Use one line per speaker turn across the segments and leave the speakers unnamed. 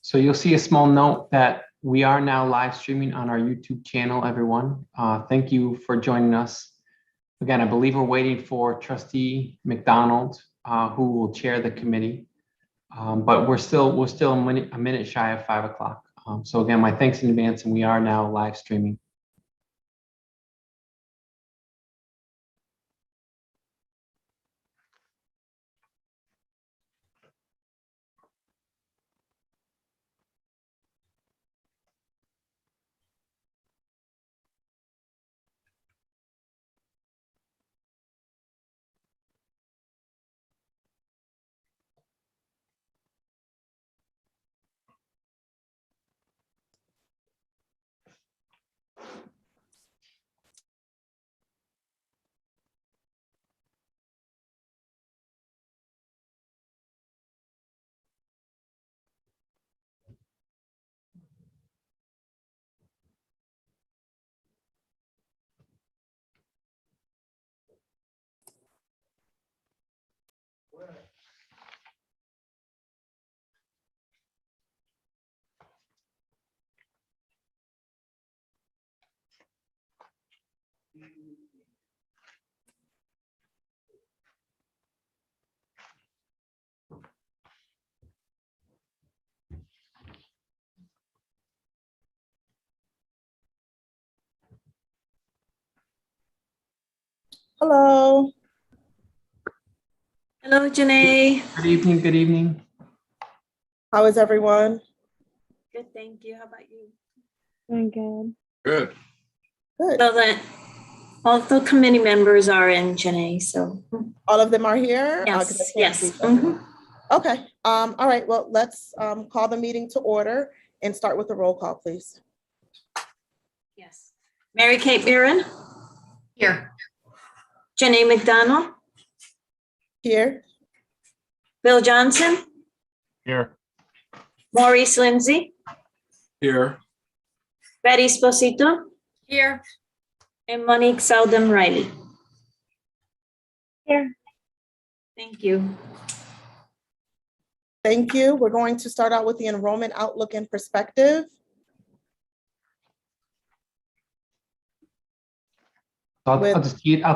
So you'll see a small note that we are now live streaming on our YouTube channel, everyone. Thank you for joining us. Again, I believe we're waiting for Trustee McDonald, who will chair the committee. But we're still a minute shy of 5 o'clock. So again, my thanks in advance, and we are now live streaming.
Hello.
Hello, Janae.
Good evening. Good evening.
How is everyone?
Good, thank you. How about you?
Doing good.
Good.
Good.
So all the committee members are in, Janae, so.
All of them are here?
Yes,
'Cause I can't
yes.
see them. Okay. All right. Well, let's call the meeting to order and start with the roll call, please.
Yes. Mary Kate Barron? Here. Janae McDonald?
Here.
Bill Johnson?
Here.
Maurice Lindsay?
Here.
Betty Esposito?
Here.
And Monique Seldom Riley.
Here.
Thank you.
Thank you. We're going to start out with the enrollment outlook and perspective.
I'll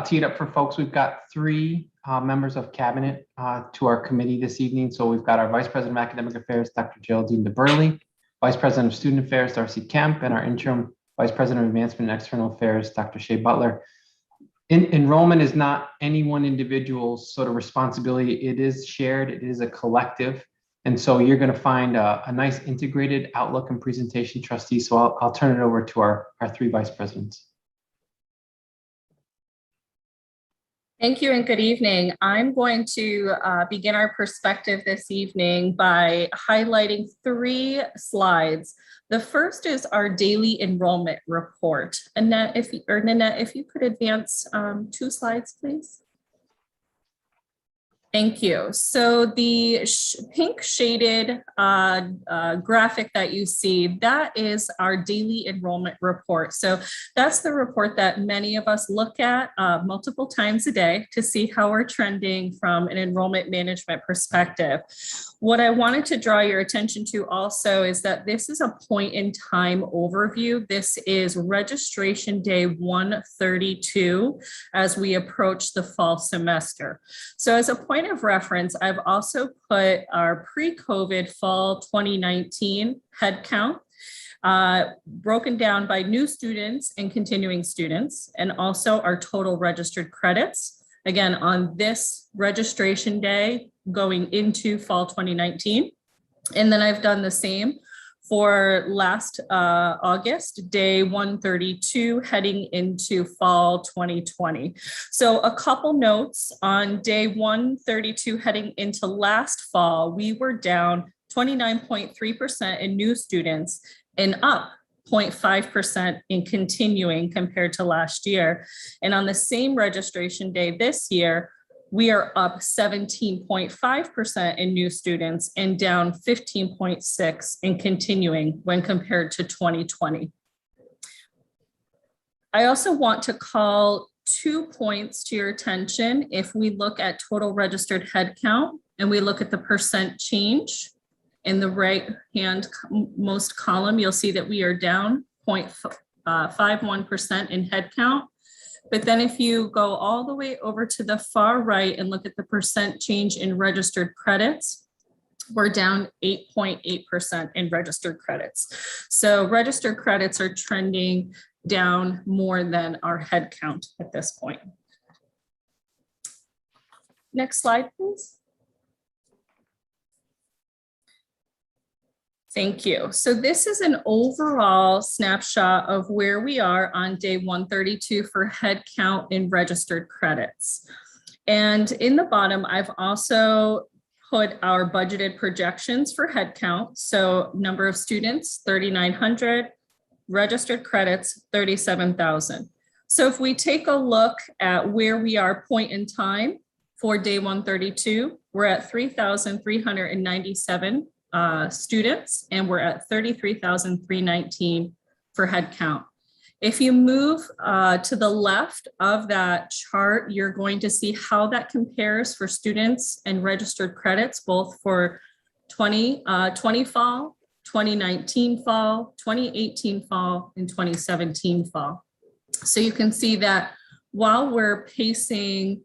tee it up for folks. We've got 3 members of cabinet to our committee this evening. So we've got our Vice President of Academic Affairs, Dr. Geraldine DeBurley, Vice President of Student Affairs, Darcy Kemp, and our interim Vice President of Advancement and External Affairs, Dr. Shea Butler. Enrollment is not any one individual's sort of responsibility. It is shared. It is a collective. And so you're going to find a nice integrated outlook and presentation, trustees. So I'll turn it over to our 3 vice presidents.
Thank you and good evening. I'm going to begin our perspective this evening by highlighting 3 slides. The first is our daily enrollment report. Nanette, if you could advance 2 slides, please. Thank you. So the pink shaded graphic that you see, that is our daily enrollment report. So that's the report that many of us look at multiple times a day to see how we're trending from an enrollment management perspective. What I wanted to draw your attention to also is that this is a point in time overview. This is registration day 132 as we approach the fall semester. So as a point of reference, I've also put our pre-COVID fall 2019 headcount broken down by new students and continuing students, and also our total registered credits. Again, on this registration day going into fall 2019. And then I've done the same for last August, day 132, heading into fall 2020. So a couple notes on day 132 heading into last fall, we were down 29.3% in new students and up 0.5% in continuing compared to last year. And on the same registration day this year, we are up 17.5% in new students and down 15.6% in continuing when compared to 2020. I also want to call 2 points to your attention. If we look at total registered headcount and we look at the percent change, In the right-hand most column, you'll see that we are down 0.51% in headcount. But then if you go all the way over to the far right and look at the percent change in registered credits, we're down 8.8% in registered credits. So registered credits are trending down more than our headcount at this point. Next slide, please. Thank you. So this is an overall snapshot of where we are on day 132 for headcount in registered credits. And in the bottom, I've also put our budgeted projections for headcount. So number of students, 3,900, registered credits, 37,000. So if we take a look at where we are point in time for day 132, we're at 3,397 students, and we're at 33,319 for headcount. If you move to the left of that chart, you're going to see how that compares for students and registered credits, both for 2020 fall, 2019 fall, 2018 fall, and 2017 fall. So you can see that while we're pacing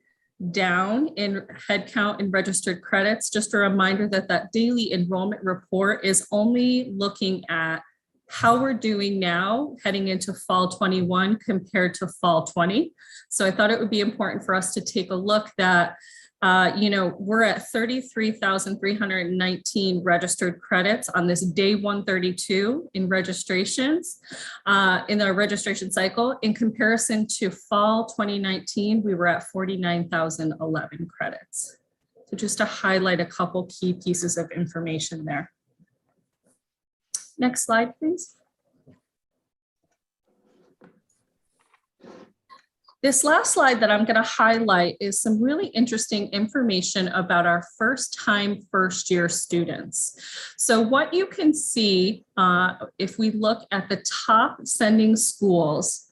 down in headcount and registered credits, just a reminder that that daily enrollment report is only looking at how we're doing now heading into fall 21 compared to fall 20. So I thought it would be important for us to take a look that, we're at 33,319 registered credits on this day 132 in registrations in our registration cycle. In comparison to fall 2019, we were at 49,011 credits. So just to highlight a couple key pieces of information there. Next slide, please. This last slide that I'm going to highlight is some really interesting information about our first-time first-year students. So what you can see if we look at the top sending schools,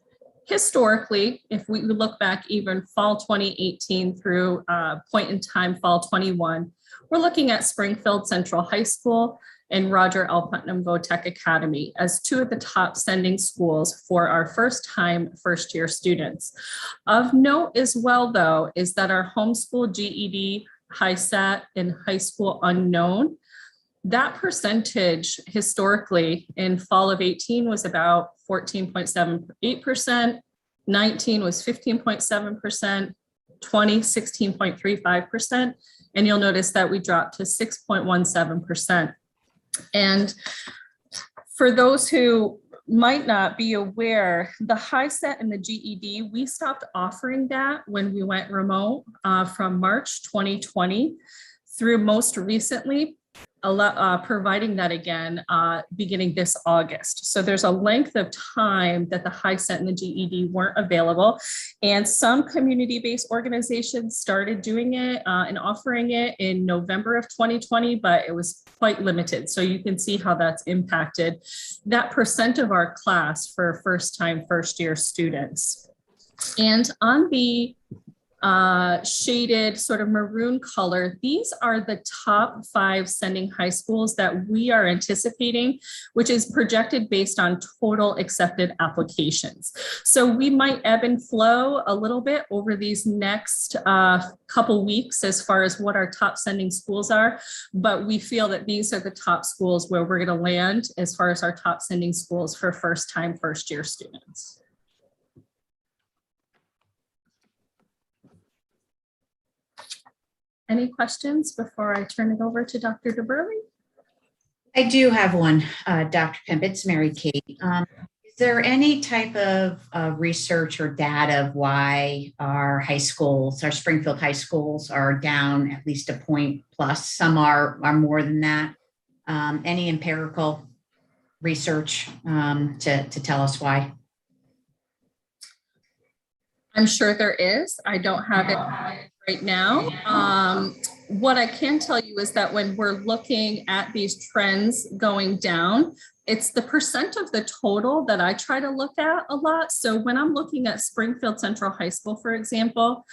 historically, if we look back even fall 2018 through point in time fall 21, we're looking at Springfield Central High School and Roger L. Putnam Vo-Tech Academy as two of the top sending schools for our first-time first-year students. Of note as well, though, is that our homeschool GED, HiSET, and high school unknown, that percentage historically in fall of 18 was about 14.78%, 19 was 15.7%, 20, 16.35%, and you'll notice that we dropped to 6.17%. And for those who might not be aware, the HiSET and the GED, we stopped offering that when we went remote from March 2020 through most recently providing that again beginning this August. So there's a length of time that the HiSET and the GED weren't available, and some community-based organizations started doing it and offering it in November of 2020, but it was quite limited. So you can see how that's impacted that percent of our class for first-time first-year students. And on the shaded sort of maroon color, these are the top 5 sending high schools that we are anticipating, which is projected based on total accepted applications. So we might ebb and flow a little bit over these next couple weeks as far as what our top sending schools are, but we feel that these are the top schools where we're going to land as far as our top sending schools for first-time first-year students. Any questions before I turn it over to Dr. DeBurley?
I do have one, Dr. Pimp. It's Mary Kate. Is there any type of research or data of why our high schools, our Springfield high schools, are down at least a point plus? Some are more than that. Any empirical research to tell us why?
I'm sure there is. I don't have it right now. What I can tell you is that when we're looking at these trends going down, it's the percent of the total that I try to look at a lot. So when I'm looking at Springfield Central High School, for example,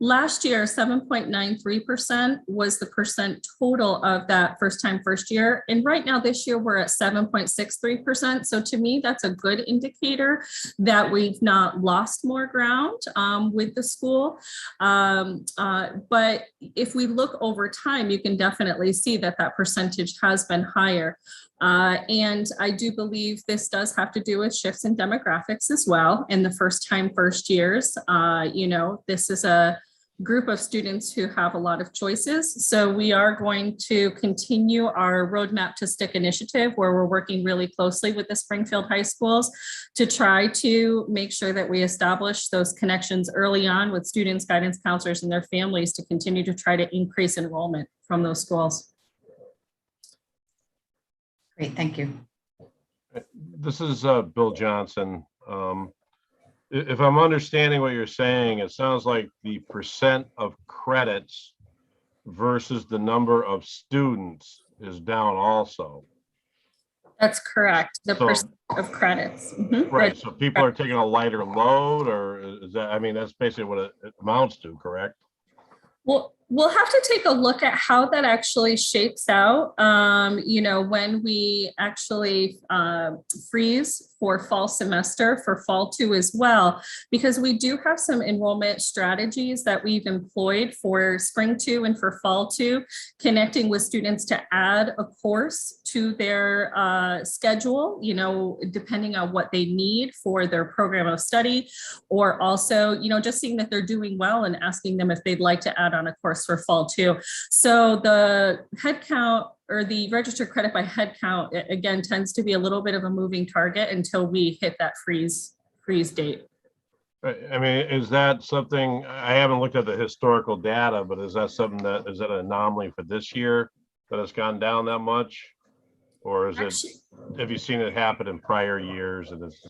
Last year, 7.93% was the percent total of that first time, first year. And right now this year, we're at 7.63%. So to me, that's a good indicator that we've not lost more ground with the school. But if we look over time, you can definitely see that that percentage has been higher. And I do believe this does have to do with shifts in demographics as well. In the first time, first years, you know, this is a group of students who have a lot of choices. So we are going to continue our Roadmap to Stick initiative, where we're working really closely with the Springfield high schools to try to make sure that we establish those connections early on with students, guidance counselors, and their families to continue to try to increase enrollment from those schools.
Great, thank you.
This is Bill Johnson. If I'm understanding what you're saying, it sounds like the percent of credits versus the number of students is down also.
That's correct. The
So-
percent of credits. Mhm.
Right, so people are taking a lighter load, or is that, I mean, that's basically what it amounts to, correct?
Well, we'll have to take a look at how that actually shapes out, you know, when we actually freeze for fall semester, for fall 2 as well, because we do have some enrollment strategies that we've employed for spring 2 and for fall 2, connecting with students to add a course to their schedule, you know, depending on what they need for their program of study, or also, you know, just seeing that they're doing well and asking them if they'd like to add on a course for fall 2. So the head count, or the registered credit by head count, again, tends to be a little bit of a moving target until we hit that freeze date.
I mean, is that something, I haven't looked at the historical data, but is that something that, is that an anomaly for this year that has gone down that much? Or is it,
Actually,
have you seen it happen in prior years and it's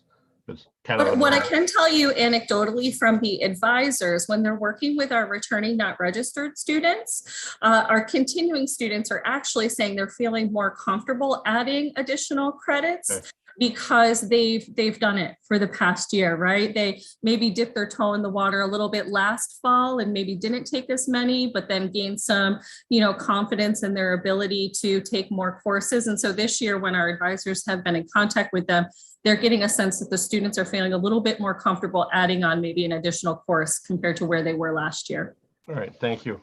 kind of?
but what I can tell you anecdotally from the advisors, when they're working with our returning not registered students, our continuing students are actually saying they're feeling more comfortable adding additional credits.
Okay.
Because they've done it for the past year, right? They maybe dipped their toe in the water a little bit last fall and maybe didn't take as many, but then gained some, you know, confidence in their ability to take more courses. And so this year, when our advisors have been in contact with them, they're getting a sense that the students are feeling a little bit more comfortable adding on maybe an additional course compared to where they were last year.
All right, thank you.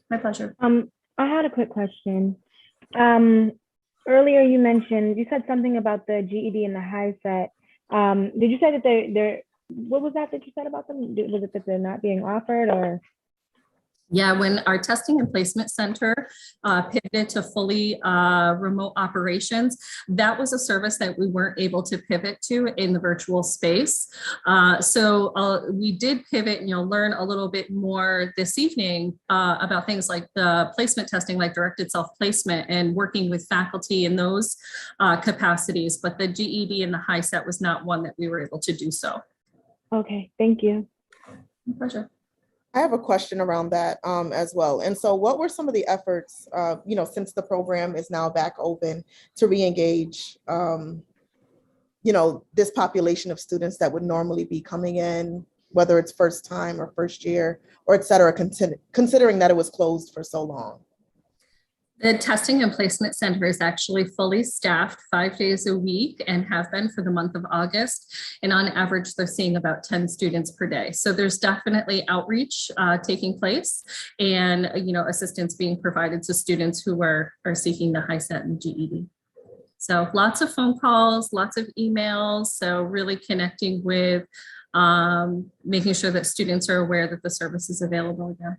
My pleasure.
I had a quick question. Earlier you mentioned, you said something about the GED and the high set. Did you say that they're, what was that you said about them? Was it that they're not being offered, or?
Yeah, when our testing and placement center pivoted to fully remote operations, that was a service that we weren't able to pivot to in the virtual space. So we did pivot and you'll learn a little bit more this evening about things like the placement testing, like directed self-placement and working with faculty in those capacities. But the GED and the high set was not one that we were able to do so.
Okay, thank you.
My pleasure.
I have a question around that as well. And so what were some of the efforts, you know, since the program is now back open, to re-engage, you know, this population of students that would normally be coming in, whether it's first time or first year or et cetera, considering that it was closed for so long?
The testing and placement center is actually fully staffed 5 days a week and have been for the month of August. And on average, they're seeing about 10 students per day. So there's definitely outreach taking place and, you know, assistance being provided to students who are seeking the high set and GED. So lots of phone calls, lots of emails. So really connecting with making sure that students are aware that the service is available again.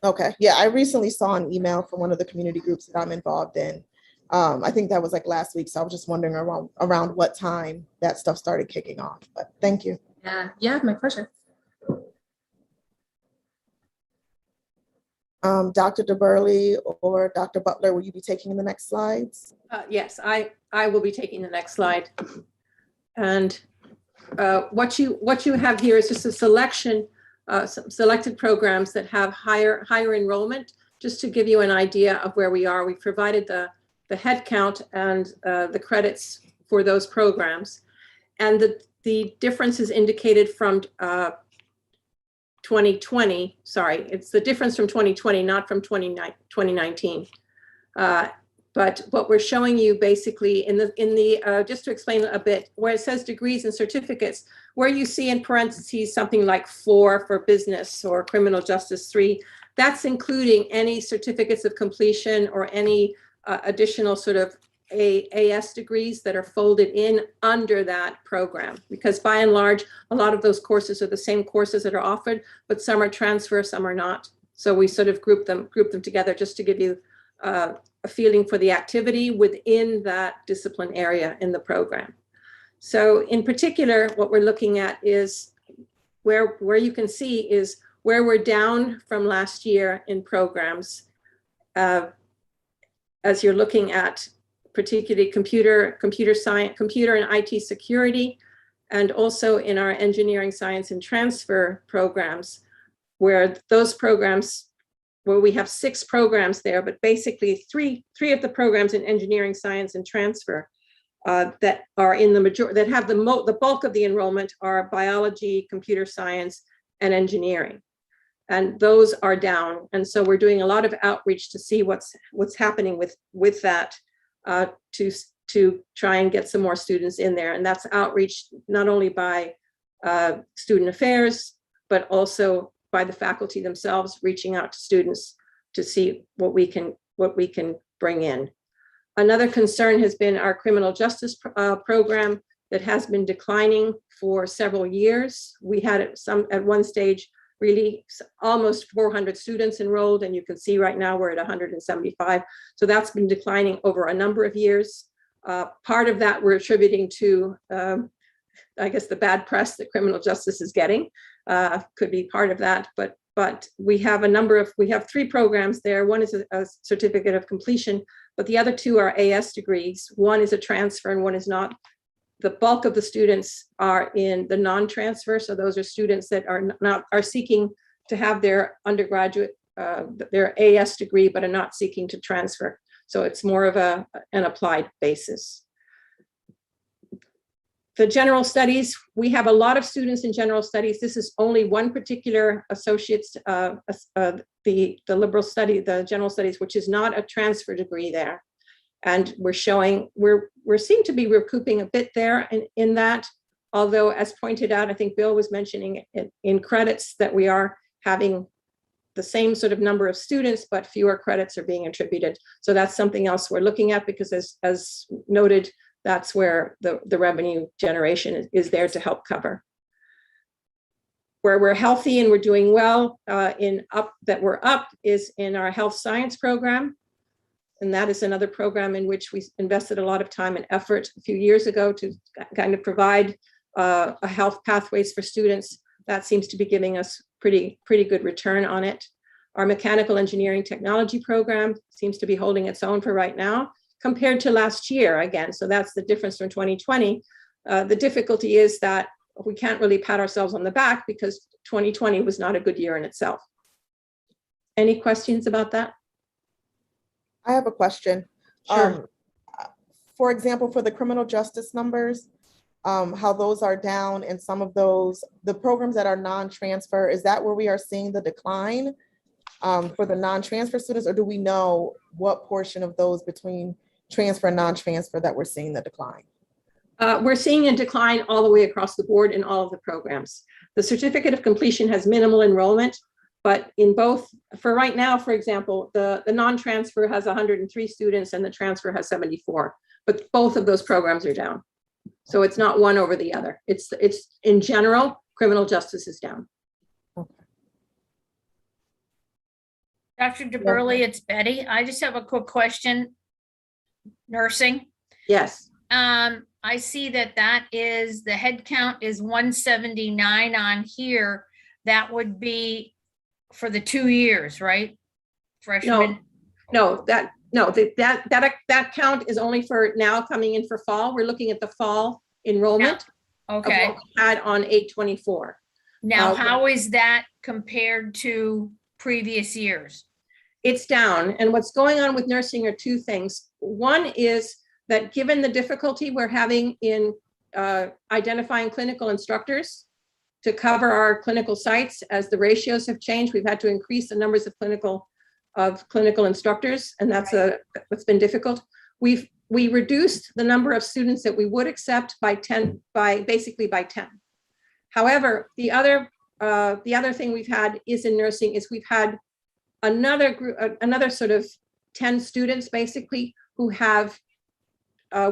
Okay, yeah, I recently saw an email from one of the community groups that I'm involved in. I think that was like last week. So I was just wondering around what time that stuff started kicking off, but thank you.
Yeah, my pleasure.
Dr. DeBurley or Dr. Butler, will you be taking the next slides?
Yes, I will be taking the next slide. And what you have here is just a selection, some selected programs that have higher enrollment. Just to give you an idea of where we are, we've provided the head count and the credits for those programs. And the difference is indicated from 2020, sorry, it's the difference from 2020, not from 2019. But what we're showing you basically in the just to explain a bit, where it says degrees and certificates, where you see in parentheses something like 4 for business or criminal justice 3, that's including any certificates of completion or any additional sort of AS degrees that are folded in under that program. Because by and large, a lot of those courses are the same courses that are offered, but some are transfer, some are not. So we sort of group them together just to give you a feeling for the activity within that discipline area in the program. So in particular, what we're looking at is where you can see is where we're down from last year in programs, as you're looking at particularly computer science, computer and IT security, and also in our engineering, science, and transfer programs, where those programs, where we have 6 programs there, but basically three of the programs in engineering, science, and transfer that are in the majority, that have the bulk of the enrollment are biology, computer science, and engineering. And those are down. And so we're doing a lot of outreach to see what's happening with that to try and get some more students in there. And that's outreach not only by student affairs, but also by the faculty themselves, reaching out to students to see what we can bring in. Another concern has been our criminal justice program that has been declining for several years. We had at one stage really almost 400 students enrolled, and you can see right now we're at 175. So that's been declining over a number of years. Part of that we're attributing to, I guess, the bad press that criminal justice is getting. Could be part of that, but we have we have 3 programs there. One is a certificate of completion, but the other 2 are AS degrees. One is a transfer and one is not. The bulk of the students are in the non-transfer. So those are students that are seeking to have their undergraduate, their AS degree, but are not seeking to transfer. So it's more of an applied basis. The general studies, we have a lot of students in general studies. This is only one particular associate's, the liberal study, the general studies, which is not a transfer degree there. And we're showing, we're seem to be recouping a bit there in that, although as pointed out, I think Bill was mentioning in credits that we are having the same sort of number of students, but fewer credits are being attributed. So that's something else we're looking at, because as noted, that's where the revenue generation is there to help cover. Where we're healthy and we're doing well we're up is in our health science program. And that is another program in which we invested a lot of time and effort a few years ago to kind of provide a health pathways for students. That seems to be giving us pretty good return on it. Our mechanical engineering technology program seems to be holding its own for right now compared to last year again. So that's the difference from 2020. The difficulty is that we can't really pat ourselves on the back because 2020 was not a good year in itself. Any questions about that?
I have a question.
Sure.
For example, for the criminal justice numbers, how those are down, and some of those, the programs that are non-transfer, is that where we are seeing the decline for the non-transfer students, or do we know what portion of those between transfer and non-transfer that we're seeing the decline?
We're seeing a decline all the way across the board in all of the programs. The certificate of completion has minimal enrollment, but in both, for right now, for example, the non-transfer has 103 students and the transfer has 74, but both of those programs are down. So it's not one over the other. It's in general, criminal justice is down.
Dr. DeBurley, it's Betty. I just have a quick question. Nursing.
Yes.
I see that is, the head count is 179 on here. That would be for the 2 years, right? Freshman?
No, that count is only for now coming in for fall. We're looking at the fall enrollment.
Yeah. Okay.
Of what we had on 8/24.
Now, how is that compared to previous years?
It's down. And what's going on with nursing are 2 things. One is that given the difficulty we're having in identifying clinical instructors, to cover our clinical sites. As the ratios have changed, we've had to increase the numbers of clinical instructors, and that's been difficult. We reduced the number of students that we would accept by 10. However, the other thing we've had is in nursing is we've had another sort of 10 students basically who have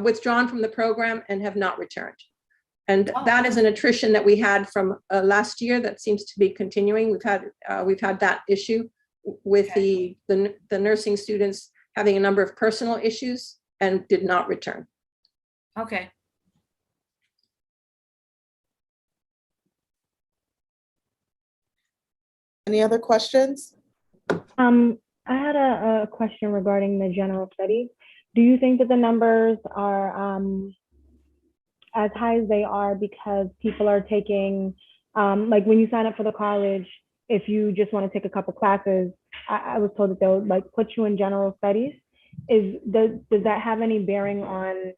withdrawn from the program and have not returned. And that is an attrition that we had from last year that seems to be continuing. We've had that issue with the nursing students having a number of personal issues and did not return.
Okay.
Any other questions?
I had a question regarding the general studies. Do you think that the numbers are as high as they are because people are taking, like when you sign up for the college, if you just want to take a couple classes, I was told that they'll like put you in general studies. Does that have any bearing on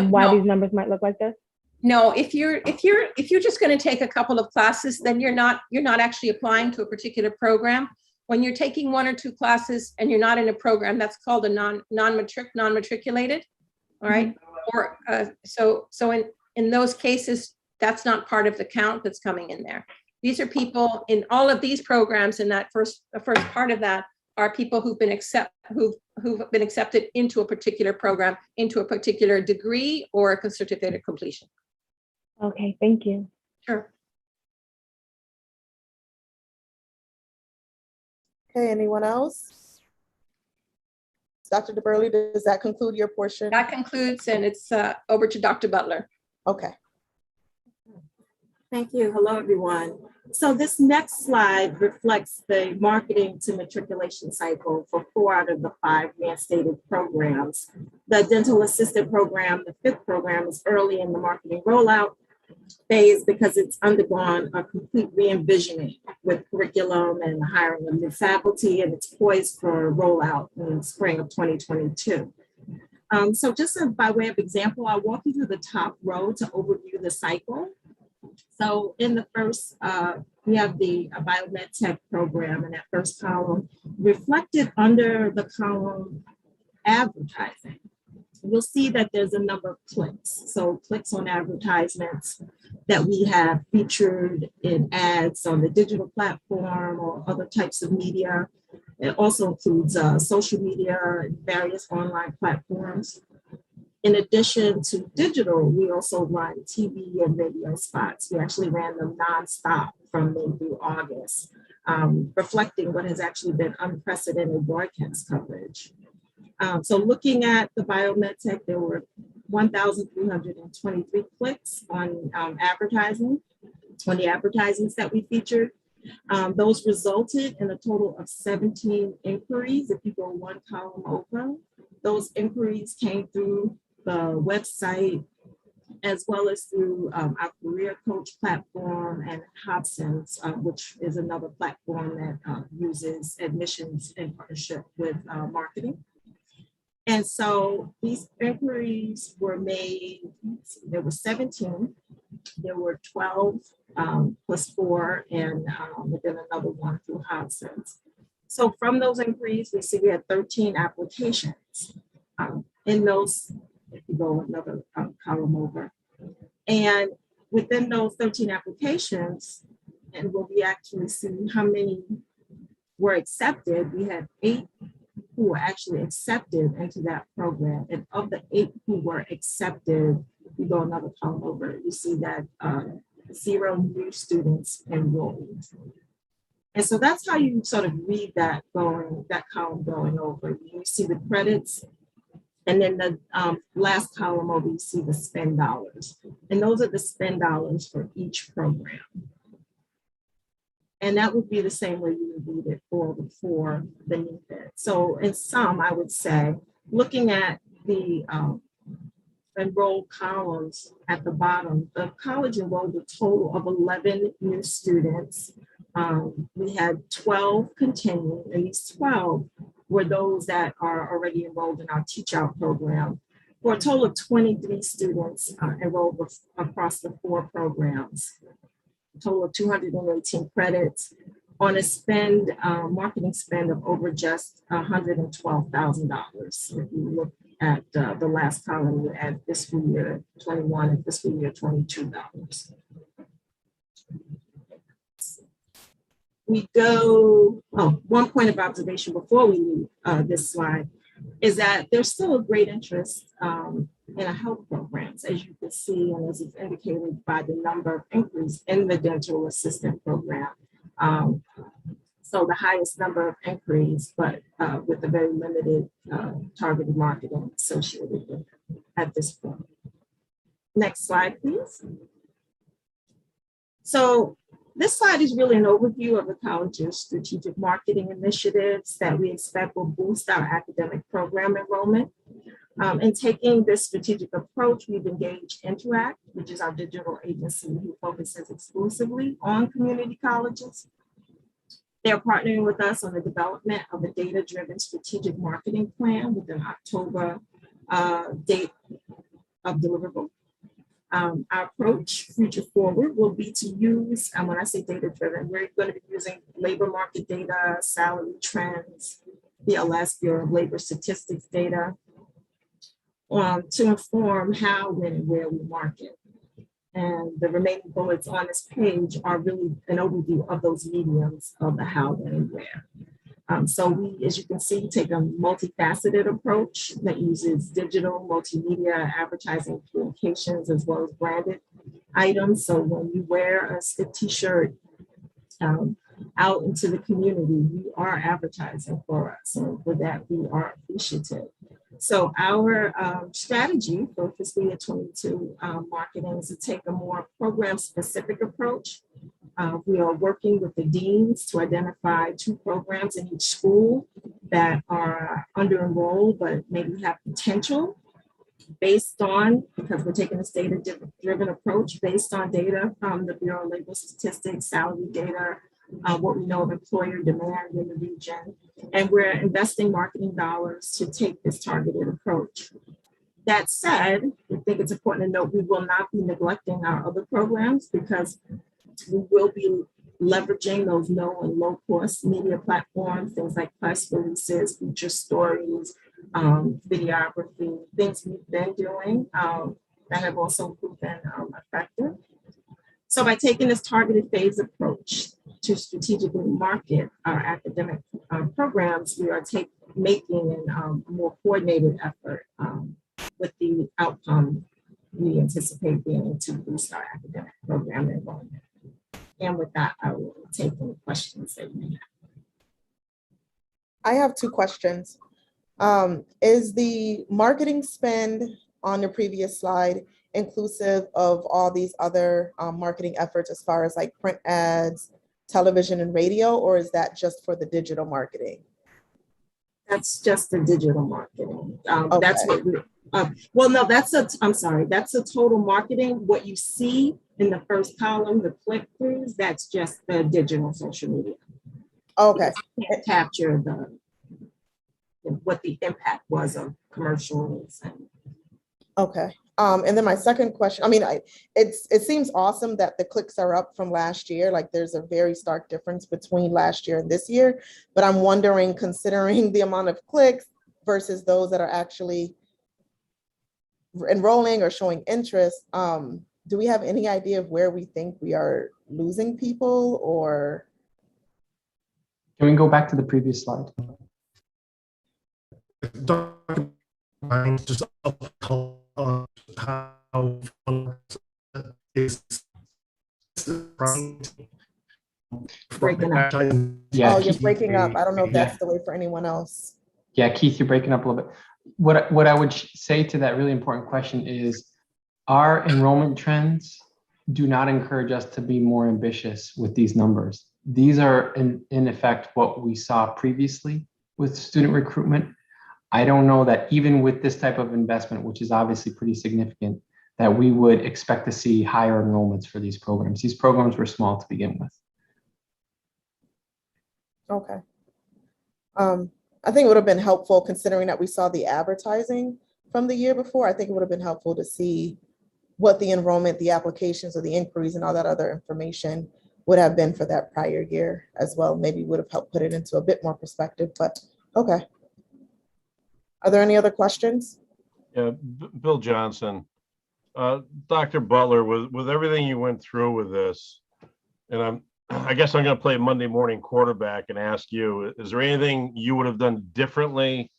why these numbers might look like this?
No, if you're just going to take a couple of classes, then you're not actually applying to a particular program. When you're taking one or two classes and you're not in a program, that's called a non-matriculated. All right. Or so in those cases, that's not part of the count that's coming in there. These are people in all of these programs, and the first part of that are people who've been accepted into a particular program, into a particular degree or a certificate of completion.
Okay, thank you.
Sure.
Okay, anyone else? Dr. DeBurley, does that conclude your portion?
That concludes, and it's over to Dr. Butler.
Okay.
Thank you. Hello, everyone. So this next slide reflects the marketing to matriculation cycle for 4 out of the 5 reinstated programs. The dental assistant program, the 5th program, is early in the marketing rollout phase because it's undergone a complete re-envisioning with curriculum and the hiring of new faculty, and it's poised for a rollout in spring of 2022. So just by way of example, I'll walk you through the top row to overview the cycle. So in the first, we have the biomed tech program, and that first column reflected under the column advertising. You'll see that there's a number of clicks. So clicks on advertisements that we have featured in ads on the digital platform or other types of media. It also includes social media and various online platforms. In addition to digital, we also run TV and radio spots. We actually ran them nonstop from May through August, reflecting what has actually been unprecedented broadcast coverage. So looking at the biomed tech, there were 1,323 clicks on advertising, on the advertisements that we featured. Those resulted in a total of 17 inquiries. If you go one column over, those inquiries came through the website, as well as through our career coach platform and Hobson's, which is another platform that uses admissions in partnership with marketing. And so these inquiries were made, there were 17, there were 12 plus 4, and then another one through Hobson's. So from those inquiries, we see we had 13 applications. In those, if you go another column over, and within those 13 applications, and we'll be actually seeing how many were accepted, we had 8 who were actually accepted into that program. And of the 8 who were accepted, you go another column over, you see that 0 new students enrolled. And so that's how you sort of read that column going over. You see the credits, and then the last column over, you see the spend dollars. And those are the spend dollars for each program. And that would be the same way you would read it for beneath it. So in sum, I would say, looking at the enrolled columns at the bottom, the college enrolled a total of 11 new students. We had 12 continue, and these 12 were those that are already enrolled in our Teach Out program, for a total of 23 students enrolled across the 4 programs. total of 218 credits on a spend, marketing spend of over just $112,000. If you look at the last column, you add fiscal year 21 and fiscal year 22 dollars. We go, one point of observation before we leave this slide is that there's still a great interest in our health programs, as you can see, and as is indicated by the number of inquiries in the dental assistant program. So the highest number of inquiries, but with a very limited targeted marketing associated with it at this point. Next slide, please. So this slide is really an overview of the college's strategic marketing initiatives that we expect will boost our academic program enrollment. In taking this strategic approach, we've engaged Interact, which is our digital agency who focuses exclusively on community colleges. They're partnering with us on the development of a data-driven strategic marketing plan with an October date of deliverable. Our approach, future forward, will be to use, and when I say data-driven, we're going to be using labor market data, salary trends, BLS, Bureau of Labor Statistics data, to inform how, when, and where we market. And the remaining bullets on this page are really an overview of those mediums of the how, when, and where. So we, as you can see, take a multifaceted approach that uses digital, multimedia, advertising, communications, as well as branded items. So when you wear a stiff t-shirt out into the community, you are advertising for us. And for that, we are appreciative. So our strategy for fiscal year 22 marketing is to take a more program-specific approach. We are working with the deans to identify 2 programs in each school that are under-enrolled, but maybe have potential based on, because we're taking this data-driven approach based on data from the Bureau of Labor Statistics, salary data, what we know of employer demand in the region. And we're investing marketing dollars to take this targeted approach. That said, I think it's important to note we will not be neglecting our other programs because we will be leveraging those low and low cost media platforms, things like press releases, feature stories, videography, things we've been doing that have also proven effective. So by taking this targeted phase approach to strategically market our academic programs, we are making a more coordinated effort with the outcome we anticipate being able to boost our academic program enrollment. And with that, I will take any questions that you may have.
I have 2 questions. Is the marketing spend on the previous slide inclusive of all these other marketing efforts as far as like print ads, television and radio, or is that just for the digital marketing?
That's just the digital marketing.
Okay.
That's what we, well, no, that's I'm sorry, that's a total marketing. What you see in the first column, the click-throughs, that's just the digital social media.
Okay.
You can't capture what the impact was of commercials.
Okay. And then my second question, I mean, it seems awesome that the clicks are up from last year. Like there's a very stark difference between last year and this year. But I'm wondering, considering the amount of clicks versus those that are actually enrolling or showing interest, do we have any idea of where we think we are losing people, or?
Can we go back to the previous slide?
Just how is
breaking up.
Yeah,
Oh, you're
Keith,
breaking up. I don't know if that's the way for anyone else.
Yeah, Keith, you're breaking up a little bit. What I would say to that really important question is our enrollment trends do not encourage us to be more ambitious with these numbers. These are in effect what we saw previously with student recruitment. I don't know that even with this type of investment, which is obviously pretty significant, that we would expect to see higher enrollments for these programs. These programs were small to begin with.
Okay. I think it would have been helpful, considering that we saw the advertising from the year before. I think it would have been helpful to see what the enrollment, the applications or the inquiries and all that other information would have been for that prior year as well. Maybe would have helped put it into a bit more perspective, but okay. Are there any other questions?
Yeah, Bill Johnson, Dr. Butler, with everything you went through with this, and I guess I'm going to play Monday morning quarterback and ask you, is there anything you would have done differently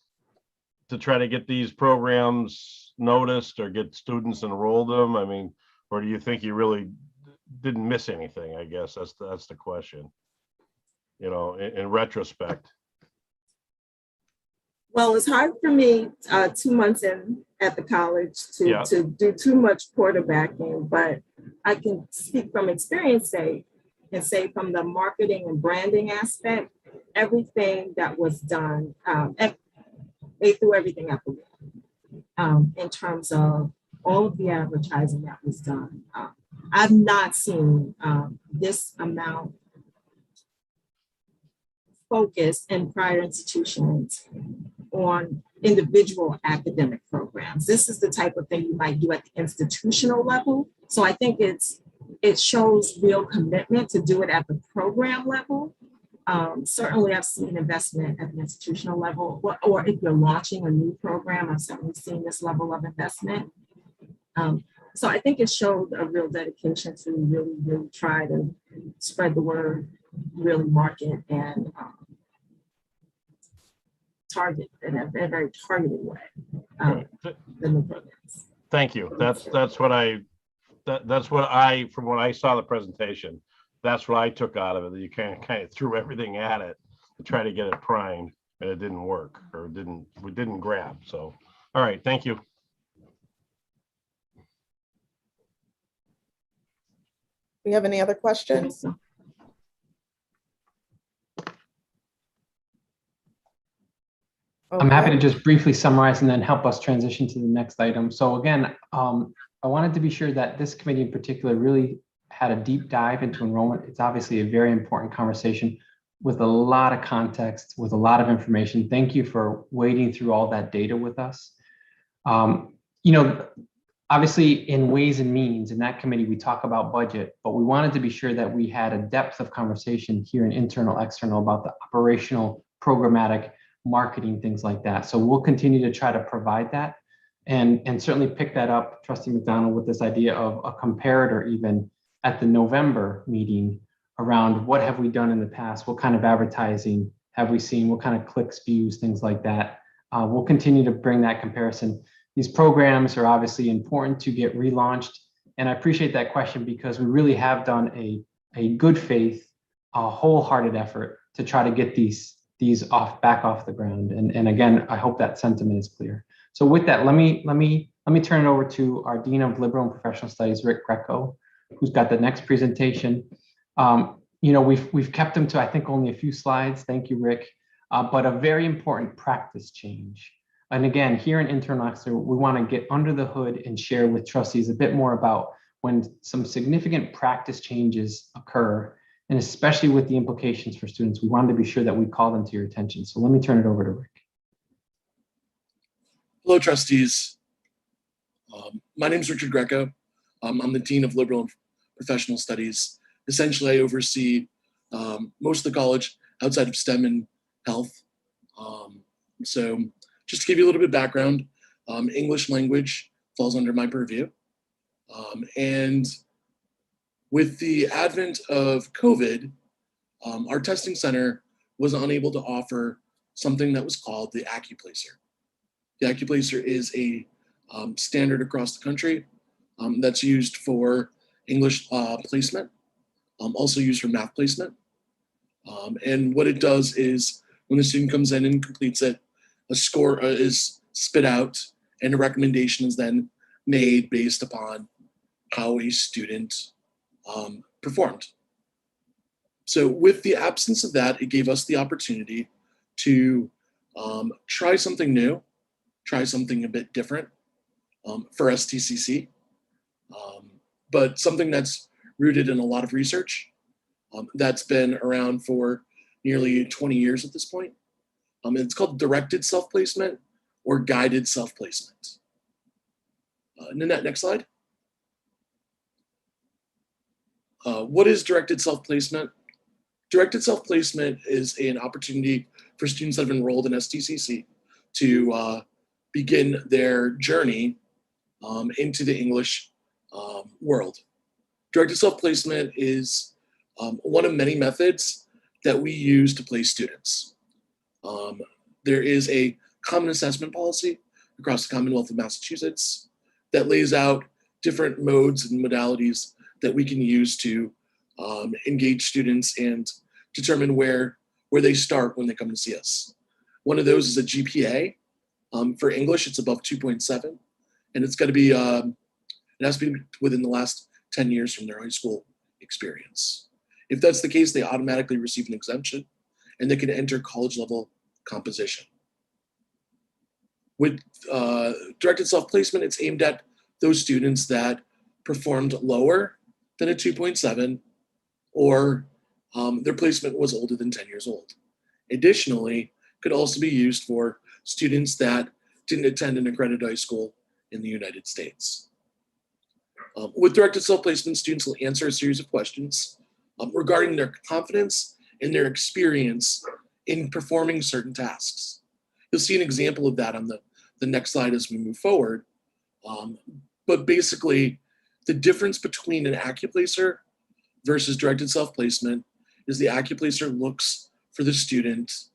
to try to get these programs noticed or get students enrolled them? I mean, or do you think you really didn't miss anything? I guess that's the question, you know, in retrospect.
Well, it's hard for me 2 months in at the college to do too much quarterbacking, but I can speak from experience and say from the marketing and branding aspect, everything that was done, they threw everything at the wall in terms of all of the advertising that was done. I've not seen this amount focus in prior institutions on individual academic programs. This is the type of thing you might do at the institutional level. So I think it shows real commitment to do it at the program level. Certainly I've seen investment at the institutional level, or if you're launching a new program, I've certainly seen this level of investment. So I think it showed a real dedication to really, really try to spread the word, really market and target in a very targeted way. The new programs.
Thank you. That's what I from what I saw the presentation, that's what I took out of it. That you kind of threw everything at it to try to get it primed, and it didn't work, or it didn't grab. So, all right, thank you.
Do you have any other questions?
I'm happy to just briefly summarize and then help us transition to the next item. So again, I wanted to be sure that this committee in particular really had a deep dive into enrollment. It's obviously a very important conversation with a lot of context, with a lot of information. Thank you for wading through all that data with us. You know, obviously in Ways and Means, in that committee, we talk about budget, but we wanted to be sure that we had a depth of conversation here in internal, external about the operational, programmatic, marketing, things like that. So we'll continue to try to provide that and certainly pick that up, Trustee McDonald, with this idea of a comparator even at the November meeting around what have we done in the past, what kind of advertising have we seen, what kind of clicks, views, things like that. We'll continue to bring that comparison. These programs are obviously important to get relaunched. And I appreciate that question because we really have done a good faith, a wholehearted effort to try to get these back off the ground. And again, I hope that sentiment is clear. So with that, let me turn it over to our Dean of Liberal and Professional Studies, Rick Greco, who's got the next presentation. You know, we've kept him to, I think, only a few slides. Thank you, Rick. But a very important practice change. And again, here in Internal External, we want to get under the hood and share with trustees a bit more about when some significant practice changes occur, and especially with the implications for students. We wanted to be sure that we call them to your attention. So let me turn it over to Rick.
Hello, trustees. My name is Richard Greco. I'm the Dean of Liberal and Professional Studies. Essentially, I oversee most of the college outside of STEM and health. So just to give you a little bit of background, English language falls under my purview. And with the advent of COVID, our testing center was unable to offer something that was called the AccuPlacer. The AccuPlacer is a standard across the country that's used for English placement, also used for math placement. And what it does is when the student comes in and completes it, a score is spit out and a recommendation is then made based upon how a student performed. So with the absence of that, it gave us the opportunity to try something new, try something a bit different for STCC, but something that's rooted in a lot of research that's been around for nearly 20 years at this point. It's called directed self-placement or guided self-placement. Nanette, next slide. What is directed self-placement? Directed self-placement is an opportunity for students that have enrolled in STCC to begin their journey into the English world. Directed self-placement is one of many methods that we use to place students. There is a common assessment policy across the Commonwealth of Massachusetts that lays out different modes and modalities that we can use to engage students and determine where they start when they come to see us. One of those is a GPA. For English, it's above 2.7, and it's got to be, it has to be within the last 10 years from their high school experience. If that's the case, they automatically receive an exemption and they can enter college level composition. With directed self-placement, it's aimed at those students that performed lower than a 2.7 or their placement was older than 10 years old. Additionally, could also be used for students that didn't attend an accredited high school in the United States. With directed self-placement, students will answer a series of questions regarding their confidence and their experience in performing certain tasks. You'll see an example of that on the next slide as we move forward. But basically, the difference between an AccuPlacer versus directed self-placement is the AccuPlacer looks for the student's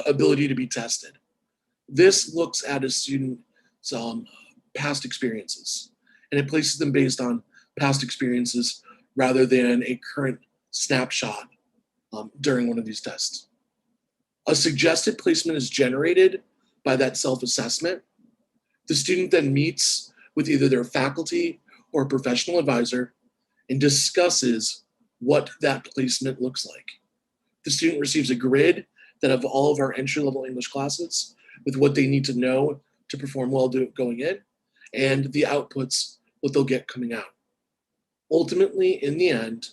ability to be tested. This looks at a student's past experiences, and it places them based on past experiences rather than a current snapshot during one of these tests. A suggested placement is generated by that self-assessment. The student then meets with either their faculty or professional advisor and discusses what that placement looks like. The student receives a grid that of all of our entry-level English classes with what they need to know to perform well going in, and the outputs, what they'll get coming out. Ultimately, in the end,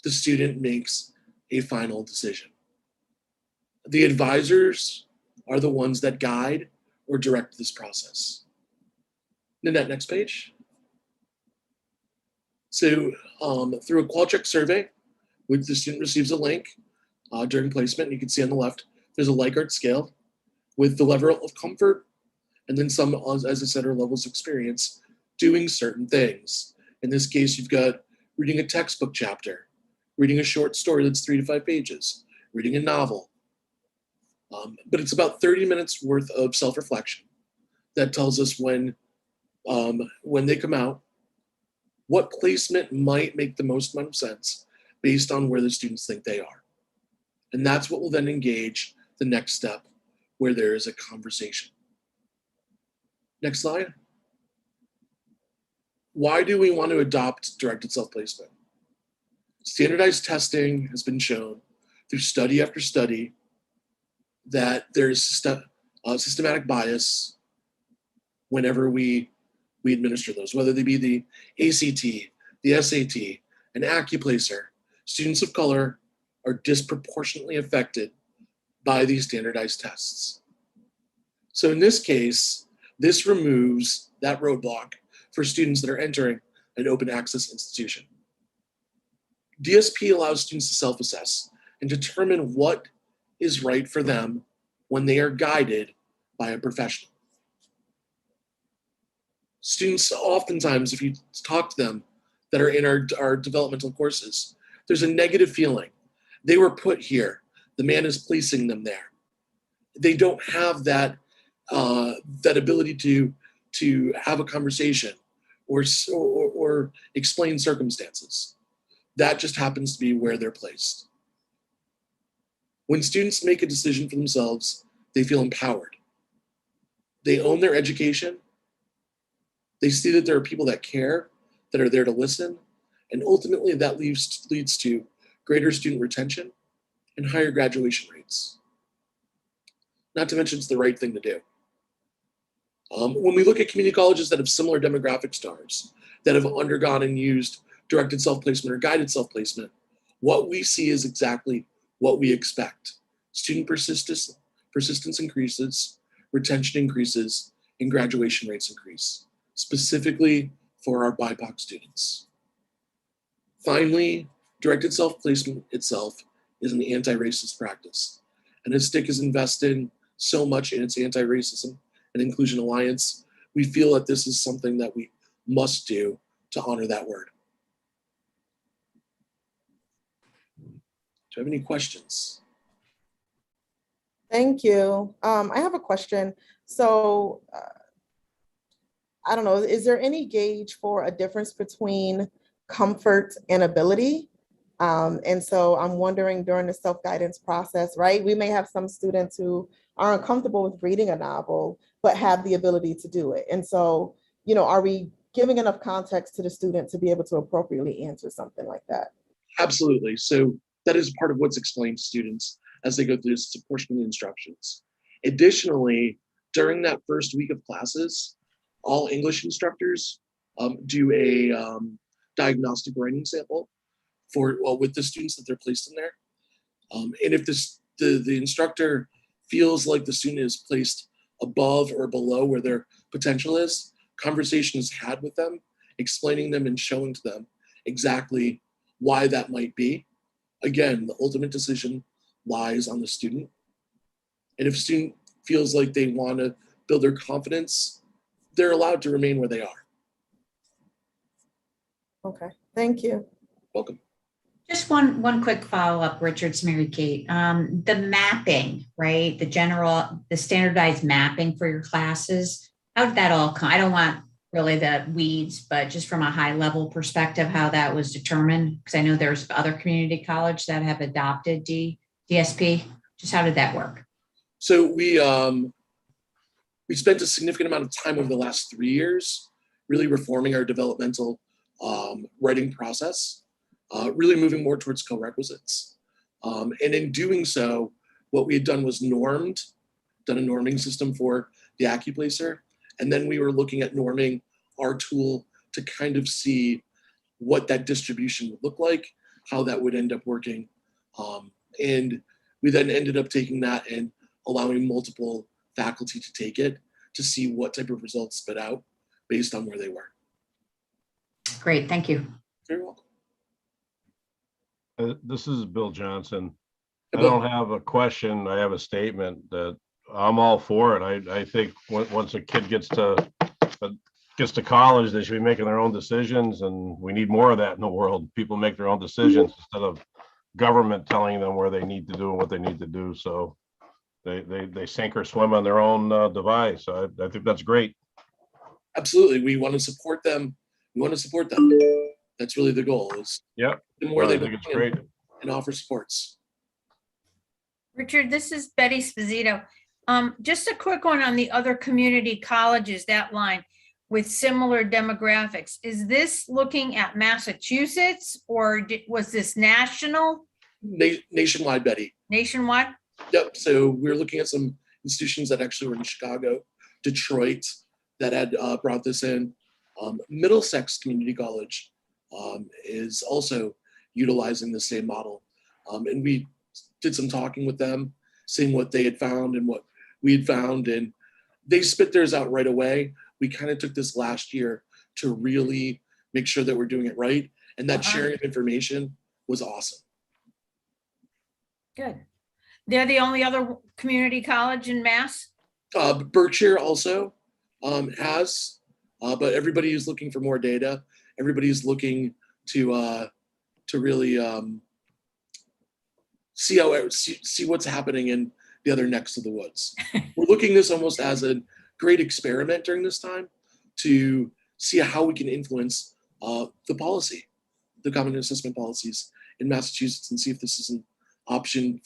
the student makes a final decision. The advisors are the ones that guide or direct this process. Nanette, next page. So through a qualtric survey, which the student receives a link during placement, and you can see on the left, there's a Likert scale with the level of comfort and then some, as I said, are levels of experience doing certain things. In this case, you've got reading a textbook chapter, reading a short story that's 3 to 5 pages, reading a novel. But it's about 30 minutes worth of self-reflection that tells us when they come out, what placement might make the most amount of sense based on where the students think they are. And that's what will then engage the next step where there is a conversation. Next slide. Why do we want to adopt directed self-placement? Standardized testing has been shown through study after study that there's systematic bias whenever we administer those, whether they be the ACT, the SAT, an AccuPlacer. Students of color are disproportionately affected by these standardized tests. So in this case, this removes that roadblock for students that are entering an open access institution. DSP allows students to self-assess and determine what is right for them when they are guided by a professional. Students oftentimes, if you talk to them that are in our developmental courses, there's a negative feeling. They were put here. The man is placing them there. They don't have that ability to have a conversation or explain circumstances. That just happens to be where they're placed. When students make a decision for themselves, they feel empowered. They own their education. They see that there are people that care, that are there to listen, and ultimately that leads to greater student retention and higher graduation rates. Not to mention it's the right thing to do. When we look at community colleges that have similar demographics to ours, that have undergone and used directed self-placement or guided self-placement, what we see is exactly what we expect. Student persistence increases, retention increases, and graduation rates increase, specifically for our BIPOC students. Finally, directed self-placement itself is an anti-racist practice. And as STIC is invested so much in its anti-racism and inclusion alliance, we feel that this is something that we must do to honor that word. Do you have any questions?
Thank you. I have a question. So I don't know, is there any gauge for a difference between comfort and ability? And so I'm wondering during the self-guidance process, right? We may have some students who are uncomfortable with reading a novel, but have the ability to do it. And so, you know, are we giving enough context to the student to be able to appropriately answer something like that?
Absolutely. So that is part of what's explained to students as they go through this portion of the instructions. Additionally, during that first week of classes, all English instructors do a diagnostic writing sample for with the students that they're placed in there. And if the instructor feels like the student is placed above or below where their potential is, conversation is had with them, explaining them and showing to them exactly why that might be. Again, the ultimate decision lies on the student. And if a student feels like they want to build their confidence, they're allowed to remain where they are.
Okay, thank you.
Welcome.
Just one quick follow-up, Richard, it's Mary Kate. The mapping, right? The standardized mapping for your classes, how did that all come? I don't want really the weeds, but just from a high level perspective, how that was determined? Because I know there's other community college that have adopted DSP. Just how did that work?
So we spent a significant amount of time over the last 3 years really reforming our developmental writing process, really moving more towards co-requisites. And in doing so, what we had done was done a norming system for the AccuPlacer. And then we were looking at norming our tool to kind of see what that distribution would look like, how that would end up working. And we then ended up taking that and allowing multiple faculty to take it to see what type of results spit out based on where they were.
Great, thank you.
Very welcome.
This is Bill Johnson.
Hey,
I
Bill.
don't have a question. I have a statement that I'm all for it. I think once a kid gets to college, they should be making their own decisions, and we need more of that in the world. People make their own decisions instead of government telling them where they need to do and what they need to do. So they sink or swim on their own device. I think that's great.
Absolutely. We want to support them. That's really the goal, is
Yep.
the more
I
they
think it's great.
and offer supports.
Richard, this is Betty Esposito. Just a quick one on the other community colleges, that line with similar demographics. Is this looking at Massachusetts, or was this national?
Nationwide, Betty.
Nationwide?
Yep. So we're looking at some institutions that actually were in Chicago, Detroit, that had brought this in. Middlesex Community College is also utilizing the same model. And we did some talking with them, seeing what they had found and what we had found, and they spit theirs out right away. We kind of took this last year to really make sure that we're doing it right. And that sharing of information was awesome.
Good. They're the only other community college in Mass?
Berkshire also has, but everybody is looking for more data. Everybody's looking to really see what's happening in the other necks of the woods. We're looking at this almost as a great experiment during this time to see how we can influence the policy, the common assessment policies in Massachusetts, and see if this is an option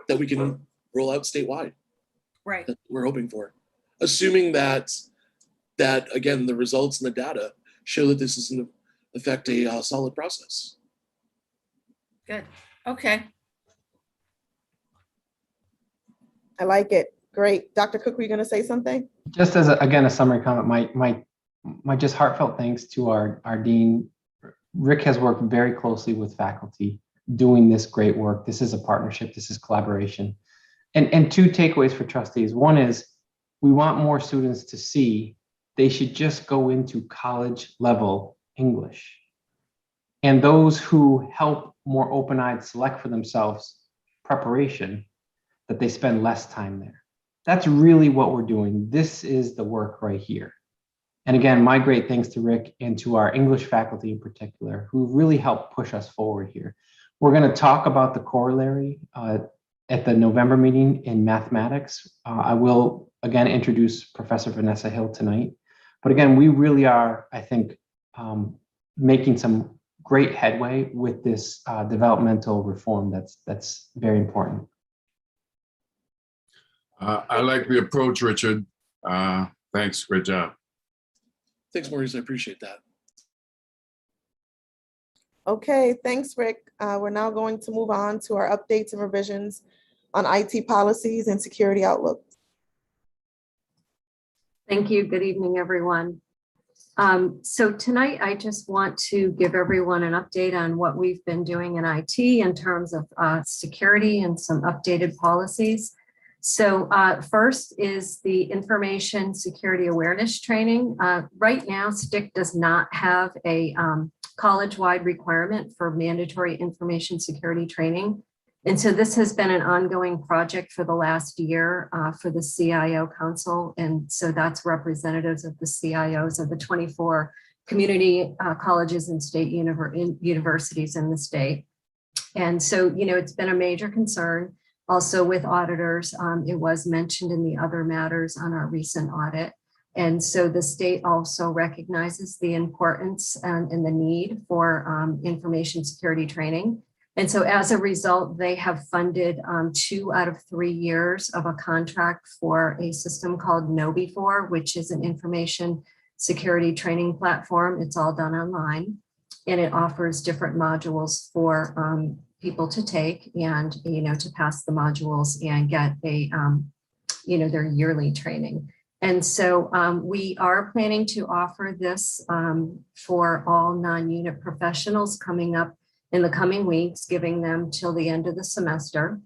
that we can roll out statewide.
Right.
That we're hoping for, assuming that again, the results and the data show that this is in effect a solid process.
Good. Okay.
I like it. Great. Dr. Cook, were you going to say something?
Just as again a summary comment, my just heartfelt thanks to our dean. Rick has worked very closely with faculty doing this great work. This is a partnership. This is collaboration. And two takeaways for trustees. One is we want more students to see they should just go into college level English. and those who help more open-eyed select for themselves preparation, that they spend less time there. That's really what we're doing. This is the work right here. And again, my great thanks to Rick and to our English faculty in particular, who really helped push us forward here. We're going to talk about the corollary at the November meeting in mathematics. I will again introduce Professor Vanessa Hill tonight. But again, we really are, I think, making some great headway with this developmental reform that's very important.
I like the approach, Richard. Thanks, great job.
Thanks, Maurice. I appreciate that.
Okay, thanks, Rick. We're now going to move on to our updates and revisions on IT policies and security outlook.
Thank you. Good evening, everyone. So tonight, I just want to give everyone an update on what we've been doing in IT in terms of security and some updated policies. So first is the information security awareness training. Right now, STIC does not have a college-wide requirement for mandatory information security training. And so this has been an ongoing project for the last year for the CIO Council. And so that's representatives of the CIOs of the 24 community colleges and state universities in the state. And so, you know, it's been a major concern. Also with auditors, it was mentioned in the other matters on our recent audit. And so the state also recognizes the importance and the need for information security training. And so as a result, they have funded 2 out of 3 years of a contract for a system called KnowBe4, which is an information security training platform. It's all done online, and it offers different modules for people to take and, you know, to pass the modules and get a, you know, their yearly training. And so we are planning to offer this for all non-unit professionals coming up in the coming weeks, giving them till the end of the semester.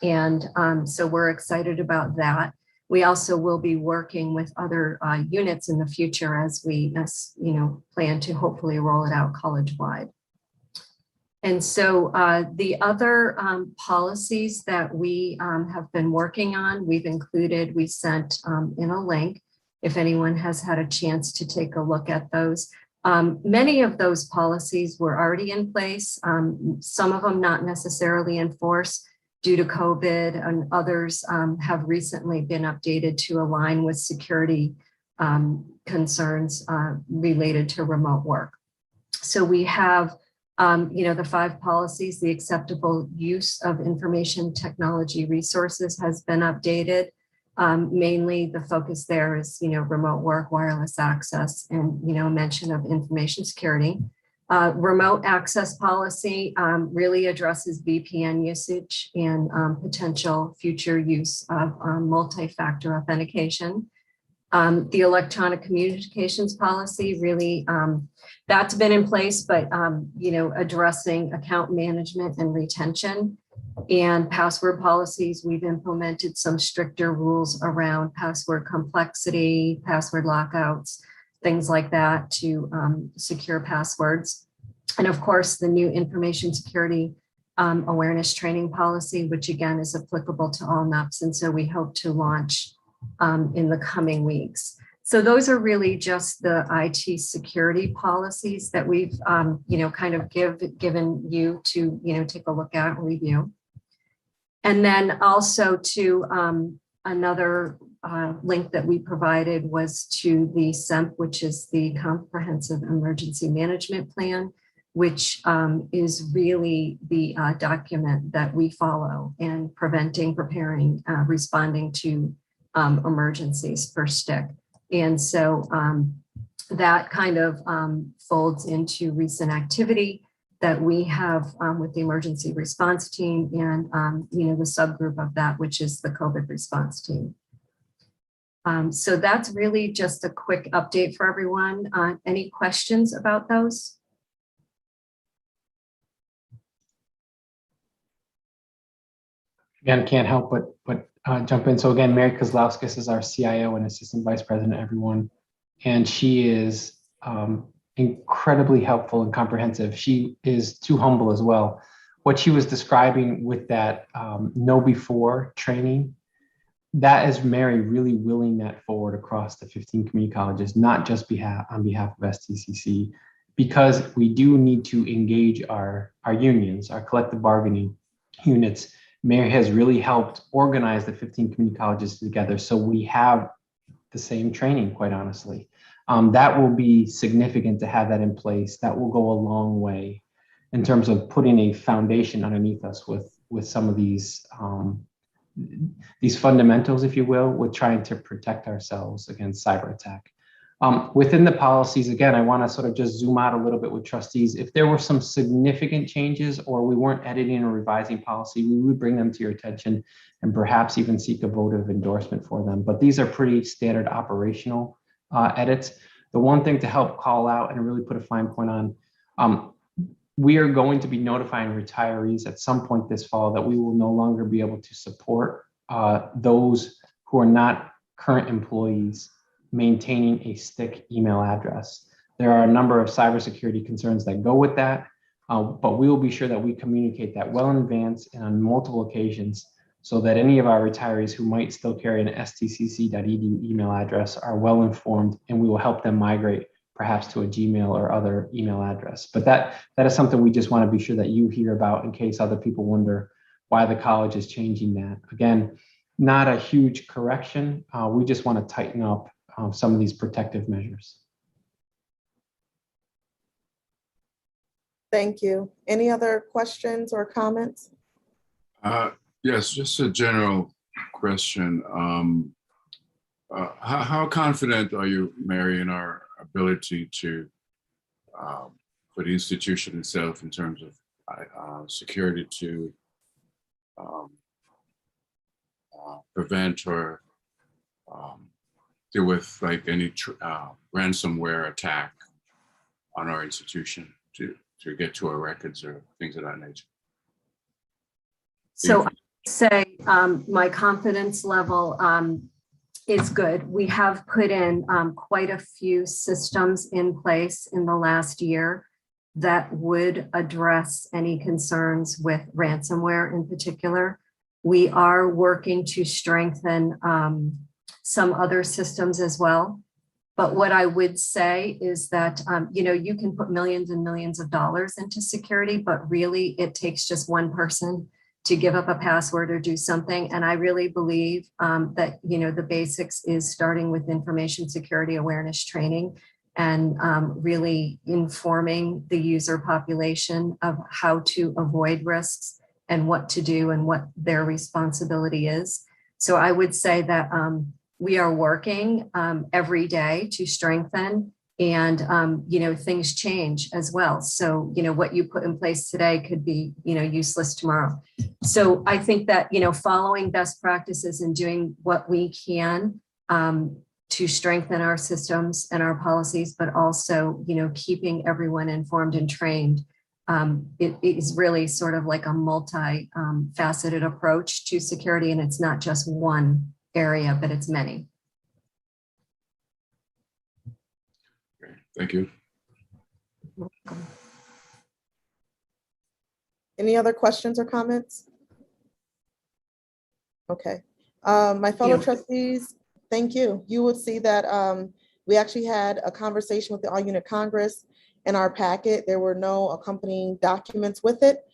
And so we're excited about that. We also will be working with other units in the future as we, you know, plan to hopefully roll it out college-wide. And so the other policies that we have been working on, we sent in a link if anyone has had a chance to take a look at those. Many of those policies were already in place, some of them not necessarily in force due to COVID, and others have recently been updated to align with security concerns related to remote work. So we have you know, the 5 policies. The acceptable use of information technology resources has been updated. Mainly the focus there is, you know, remote work, wireless access, and, you know, mention of information security. Remote access policy really addresses VPN usage and potential future use of multi-factor authentication. The electronic communications policy really, that's been in place, but, you know, addressing account management and retention. And password policies, we've implemented some stricter rules around password complexity, password lockouts, things like that to secure passwords. And of course, the new information security awareness training policy, which again is applicable to all NUPs. And so we hope to launch in the coming weeks. So those are really just the IT security policies that we've, you know, kind of given you to, you know, take a look at and review. And then also to another link that we provided was to the SEMP, which is the Comprehensive Emergency Management Plan, which is really the document that we follow in preventing, preparing, responding to emergencies for STIC. And so that kind of folds into recent activity that we have with the emergency response team and, you know, the subgroup of that, which is the COVID response team. So that's really just a quick update for everyone. Any questions about those?
Again, can't help but jump in. So again, Mary Kozlowskis is our CIO and Assistant Vice President, everyone. And she is incredibly helpful and comprehensive. She is too humble as well. What she was describing with that know before training, that is Mary really willing that forward across the 15 community colleges, not just on behalf of STCC, because we do need to engage our unions, our collective bargaining units. Mary has really helped organize the 15 community colleges together, so we have the same training, quite honestly. That will be significant to have that in place. That will go a long way in terms of putting a foundation underneath us with some of these fundamentals, if you will, with trying to protect ourselves against cyber attack. Within the policies, again, I want to sort of just zoom out a little bit with trustees. If there were some significant changes or we weren't editing or revising policy, we would bring them to your attention and perhaps even seek a vote of endorsement for them. But these are pretty standard operational edits. The one thing to help call out and really put a fine point on, we are going to be notifying retirees at some point this fall that we will no longer be able to support those who are not current employees maintaining a stick email address. There are a number of cybersecurity concerns that go with that, but we will be sure that we communicate that well in advance and on multiple occasions so that any of our retirees who might still carry an stcc.edu email address are well informed, and we will help them migrate perhaps to a Gmail or other email address. But that is something we just want to be sure that you hear about in case other people wonder why the college is changing that. Again, not a huge correction. We just want to tighten up some of these protective measures.
Thank you. Any other questions or comments?
Yes, just a general question. How confident are you, Mary, in our ability to, for the institution itself in terms of security to prevent or deal with like any ransomware attack on our institution to get to our records or things of that nature?
So I would say my confidence level is good. We have put in quite a few systems in place in the last year that would address any concerns with ransomware in particular. We are working to strengthen some other systems as well. But what I would say is that, you can put millions and millions of dollars into security, but really it takes just one person to give up a password or do something. And I really believe that, the basics is starting with information security awareness training and really informing the user population of how to avoid risks and what to do and what their responsibility is. So I would say that we are working every day to strengthen, and things change as well. So what you put in place today could be useless tomorrow. So I think that following best practices and doing what we can to strengthen our systems and our policies, but also keeping everyone informed and trained. It is really sort of like a multi-faceted approach to security, and it's not just one area, but it's many.
Thank you.
Any other questions or comments? Okay. My fellow trustees, thank you. You would see that we actually had a conversation with the All Unit Congress in our packet. There were no accompanying documents with it.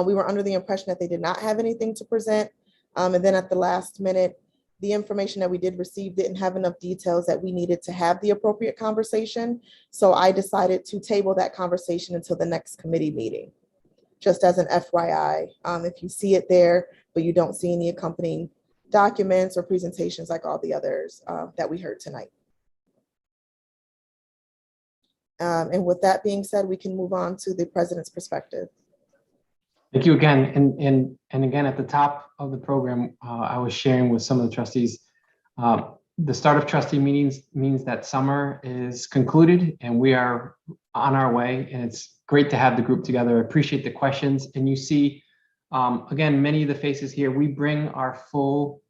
We were under the impression that they did not have anything to present. And then at the last minute, the information that we did receive didn't have enough details that we needed to have the appropriate conversation. So I decided to table that conversation until the next committee meeting, just as an FYI. If you see it there, but you don't see any accompanying documents or presentations like all the others that we heard tonight. And with that being said, we can move on to the president's perspective.
Thank you again. And again, at the top of the program, I was sharing with some of the trustees, the start of trustee meetings means that summer is concluded and we are on our way, and it's great to have the group together. I appreciate the questions. And you see, again, many of the faces here, we bring our full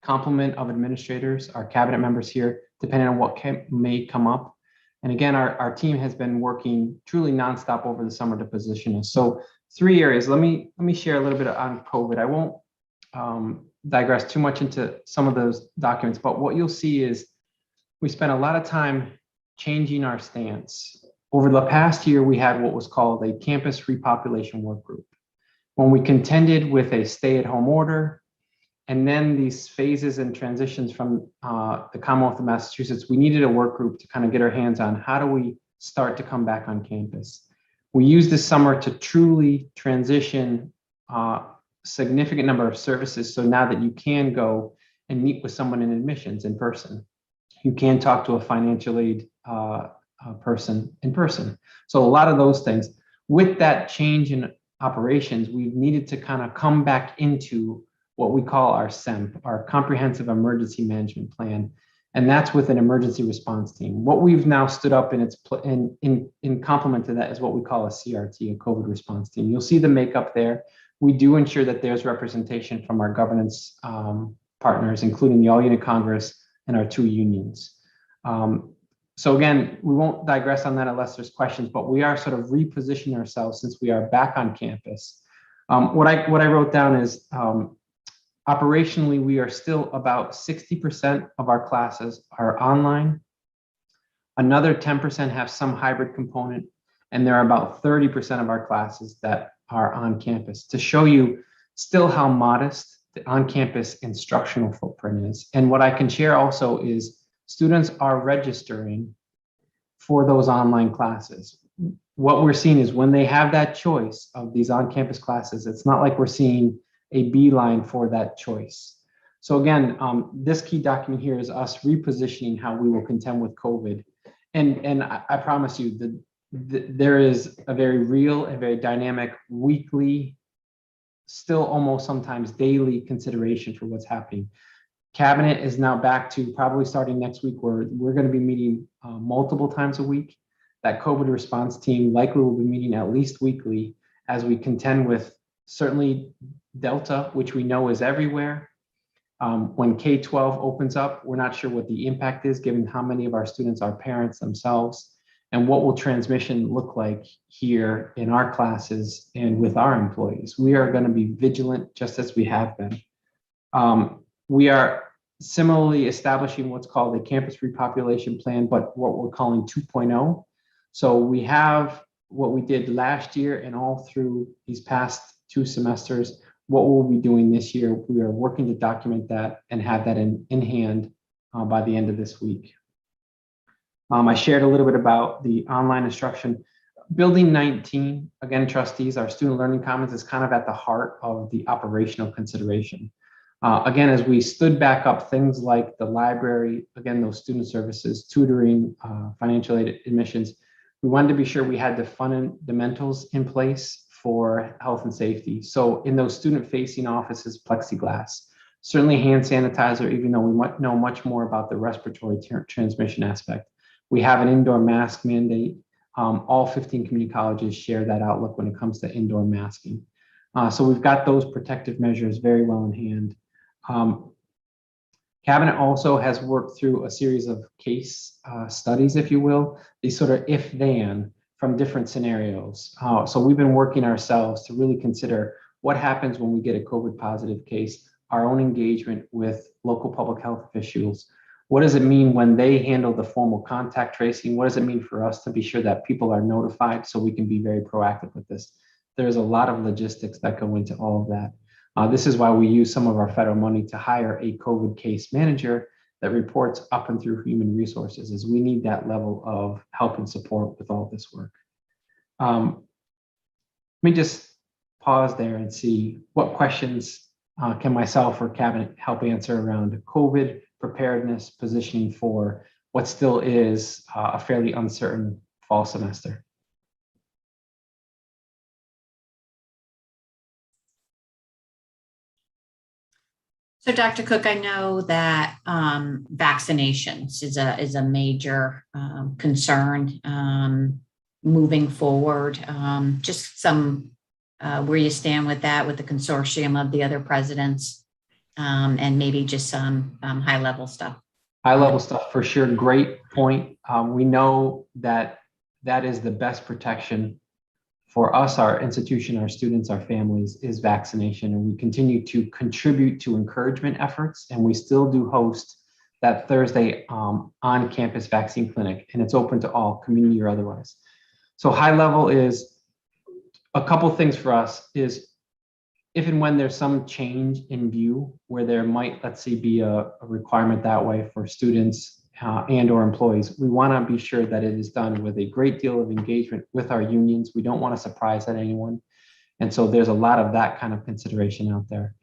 complement of administrators, our cabinet members here, depending on what may come up. And again, our team has been working truly nonstop over the summer to position us. So 3 areas. Let me share a little bit on COVID. I won't digress too much into some of those documents, but what you'll see is we spent a lot of time changing our stance. Over the past year, we had what was called a campus repopulation work group. When we contended with a stay-at-home order, and then these phases and transitions from the Commonwealth of Massachusetts, we needed a work group to kind of get our hands on how do we start to come back on campus. We used this summer to truly transition a significant number of services. So now that you can go and meet with someone in admissions in person, you can talk to a financial aid person in person. So a lot of those things. With that change in operations, we've needed to kind of come back into what we call our SEMP, our Comprehensive Emergency Management Plan, and that's with an emergency response team. What we've now stood up in complement to that is what we call a CRT, a COVID response team. You'll see the makeup there. We do ensure that there's representation from our governance partners, including the All-Unit Congress and our 2 unions. So again, we won't digress on that unless there's questions, but we are sort of repositioning ourselves since we are back on campus. What I wrote down is operationally, we are still about 60% of our classes are online. Another 10% have some hybrid component, and there are about 30% of our classes that are on campus, to show you still how modest the on-campus instructional footprint is. And what I can share also is students are registering for those online classes. What we're seeing is when they have that choice of these on-campus classes, it's not like we're seeing a beeline for that choice. So again, this key document here is us repositioning how we will contend with COVID. And I promise you that there is a very real and very dynamic weekly, still almost sometimes daily consideration for what's happening. Cabinet is now back to probably starting next week where we're going to be meeting multiple times a week. That COVID response team likely will be meeting at least weekly as we contend with certainly Delta, which we know is everywhere. When K-12 opens up, we're not sure what the impact is given how many of our students are parents themselves, and what will transmission look like here in our classes and with our employees. We are going to be vigilant just as we have been. We are similarly establishing what's called a campus repopulation plan, but what we're calling 2.0. So we have what we did last year and all through these past 2 semesters. What we'll be doing this year, we are working to document that and have that in hand by the end of this week. I shared a little bit about the online instruction. Building 19, again, trustees, our student learning commons is kind of at the heart of the operational consideration. Again, as we stood back up things like the library, again, those student services, tutoring, financial aid admissions, we wanted to be sure we had the fundamentals in place for health and safety. So in those student-facing offices, plexiglass, certainly hand sanitizer, even though we might know much more about the respiratory transmission aspect. We have an indoor mask mandate. All 15 community colleges share that outlook when it comes to indoor masking. So we've got those protective measures very well in hand. Cabinet also has worked through a series of case studies, if you will, these sort of if-then from different scenarios. So we've been working ourselves to really consider what happens when we get a COVID positive case, our own engagement with local public health officials. What does it mean when they handle the formal contact tracing? What does it mean for us to be sure that people are notified so we can be very proactive with this? There's a lot of logistics that go into all of that. This is why we use some of our federal money to hire a COVID case manager that reports up and through human resources, as we need that level of help and support with all this work. Let me just pause there and see what questions can myself or Cabinet help answer around COVID preparedness, positioning for what still is a fairly uncertain fall semester.
So Dr. Cook, I know that vaccinations is a major concern moving forward. Just some where you stand with that, with the consortium of the other presidents, and maybe just some high level stuff.
High level stuff for sure. Great point. We know that that is the best protection for us, our institution, our students, our families, is vaccination. And we continue to contribute to encouragement efforts. And we still do host that Thursday on-campus vaccine clinic, and it's open to all, community or otherwise. So high level is a couple things for us is if and when there's some change in view where there might, let's say, be a requirement that way for students and or employees, we want to be sure that it is done with a great deal of engagement with our unions. We don't want to surprise anyone. And so there's a lot of that kind of consideration out there.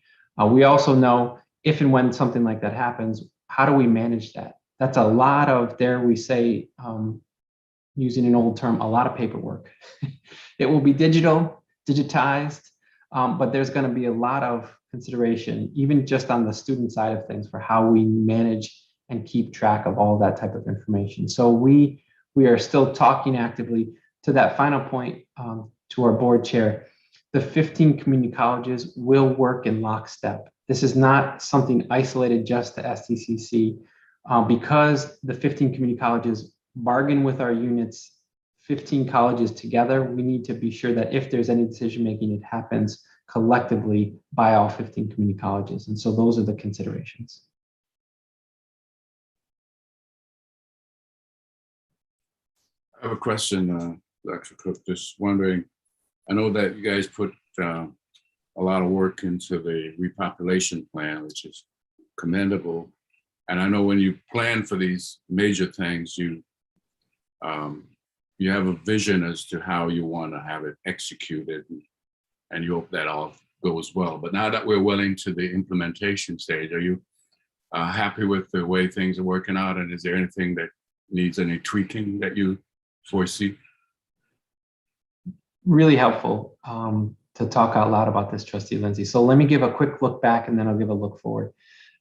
We also know if and when something like that happens, how do we manage that? That's a lot of, dare we say, using an old term, a lot of paperwork. It will be digitized, but there's going to be a lot of consideration, even just on the student side of things, for how we manage and keep track of all that type of information. So we are still talking actively. To that final point, to our board chair, the 15 community colleges will work in lockstep. This is not something isolated just to STCC. Because the 15 community colleges bargain with our units, 15 colleges together, we need to be sure that if there's any decision making, it happens collectively by all 15 community colleges. And so those are the considerations.
I have a question, Dr. Cook, just wondering, I know that you guys put a lot of work into the repopulation plan, which is commendable. And I know when you plan for these major things, you have a vision as to how you want to have it executed, and you hope that all goes well. But now that we're well into the implementation stage, are you happy with the way things are working out? And is there anything that needs any tweaking that you foresee?
Really helpful to talk out loud about this, Trustee Lindsay. So let me give a quick look back and then I'll give a look forward.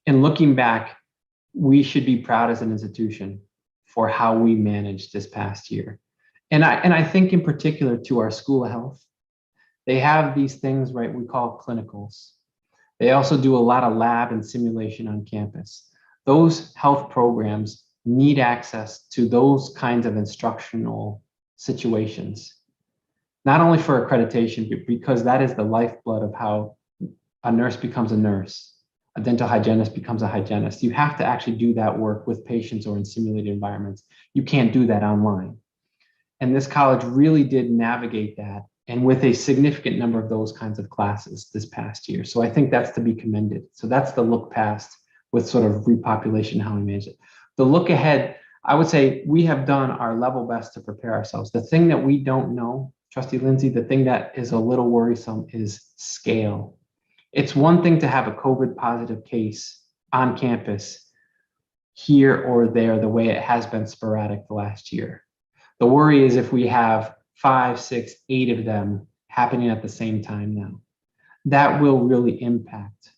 In looking back, we should be proud as an institution for how we managed this past year. And I think in particular to our school of health, they have these things, right, we call clinicals. They also do a lot of lab and simulation on campus. Those health programs need access to those kinds of instructional situations, not only for accreditation, but because that is the lifeblood of how a nurse becomes a nurse, a dental hygienist becomes a hygienist. You have to actually do that work with patients or in simulated environments. You can't do that online. And this college really did navigate that, and with a significant number of those kinds of classes this past year. So I think that's to be commended. So that's the look past with sort of repopulation, how we manage it. The look ahead, I would say we have done our level best to prepare ourselves. The thing that we don't know, Trustee Lindsay, the thing that is a little worrisome is scale. It's one thing to have a COVID positive case on campus here or there, the way it has been sporadic the last year. The worry is if we have 5, 6, 8 of them happening at the same time now, that will really impact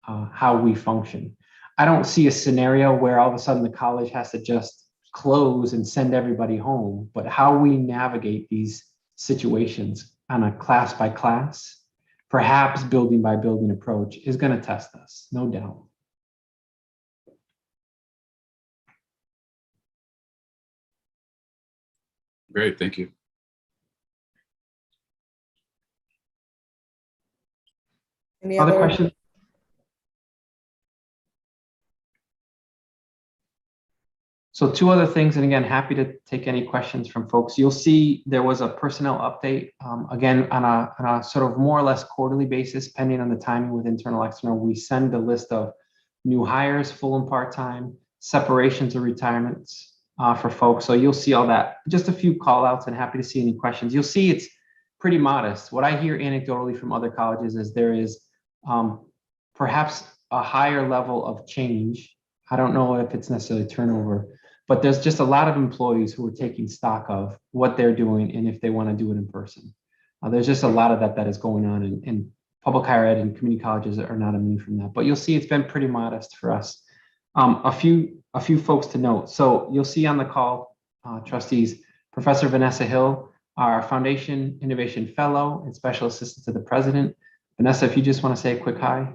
how we function. I don't see a scenario where all of a sudden the college has to just close and send everybody home, but how we navigate these situations on a class by class, perhaps building by building approach is going to test us, no doubt.
Great, thank you.
Any
Other questions? So 2 other things, and again, happy to take any questions from folks. You'll see there was a personnel update, again, on a sort of more or less quarterly basis, depending on the timing with internal, external. We send a list of new hires, full and part-time, separations or retirements for folks. So you'll see all that. Just a few call outs, and happy to see any questions. You'll see it's pretty modest. What I hear anecdotally from other colleges is there is perhaps a higher level of change. I don't know if it's necessarily turnover, but there's just a lot of employees who are taking stock of what they're doing and if they want to do it in person. There's just a lot of that is going on, and public higher ed and community colleges are not immune from that. But you'll see it's been pretty modest for us. A few folks to note. So you'll see on the call, trustees, Professor Vanessa Hill, our Foundation Innovation Fellow and Special Assistant to the President. Vanessa, if you just want to say a quick hi.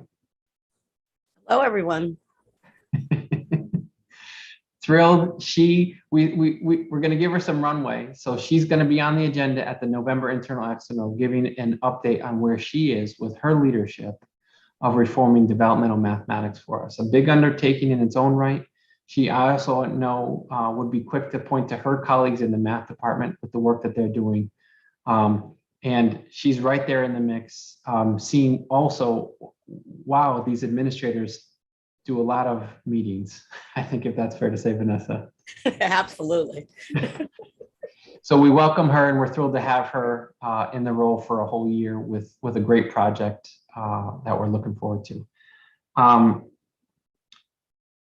Hello, everyone.
thrilled. We're going to give her some runway. So she's going to be on the agenda at the November internal external, giving an update on where she is with her leadership of reforming developmental mathematics for us. A big undertaking in its own right. She, I also know, would be quick to point to her colleagues in the math department with the work that they're doing. And she's right there in the mix, seeing also, wow, these administrators do a lot of meetings. I think if that's fair to say, Vanessa.
Absolutely.
So we welcome her, and we're thrilled to have her in the role for a whole year with a great project that we're looking forward to.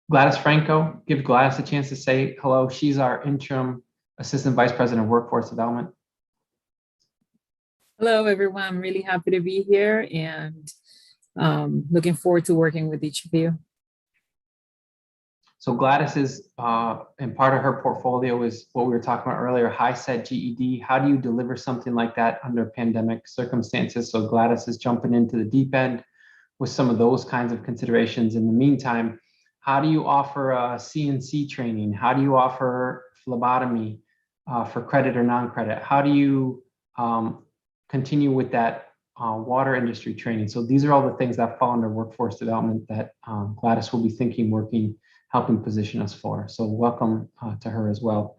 Gladys Franco, give Gladys a chance to say hello. She's our interim assistant vice president of workforce development.
Hello, everyone. I'm really happy to be here and looking forward to working with each of you.
So Gladys is, and part of her portfolio is what we were talking about earlier, high set GED. How do you deliver something like that under pandemic circumstances? So Gladys is jumping into the deep end with some of those kinds of considerations. In the meantime, how do you offer CNC training? How do you offer phlebotomy for credit or non-credit? How do you continue with that water industry training? So these are all the things that fall under workforce development that Gladys will be thinking, working, helping position us for. So welcome to her as well.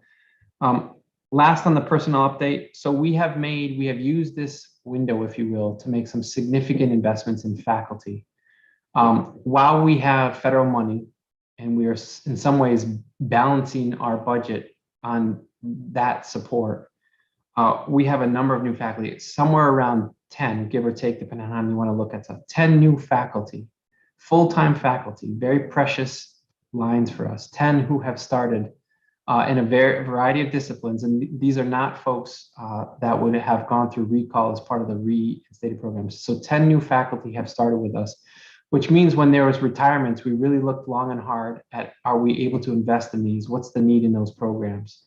Last on the personnel update. So we have used this window, if you will, to make some significant investments in faculty. While we have federal money, and we are in some ways balancing our budget on that support, we have a number of new faculty. It's somewhere around 10, give or take, depending on how you want to look at stuff. 10 new faculty, full-time faculty, very precious lines for us. 10 who have started in a variety of disciplines, and these are not folks that would have gone through recall as part of the reinstated programs. So 10 new faculty have started with us, which means when there was retirements, we really looked long and hard at, are we able to invest in these? What's the need in those programs?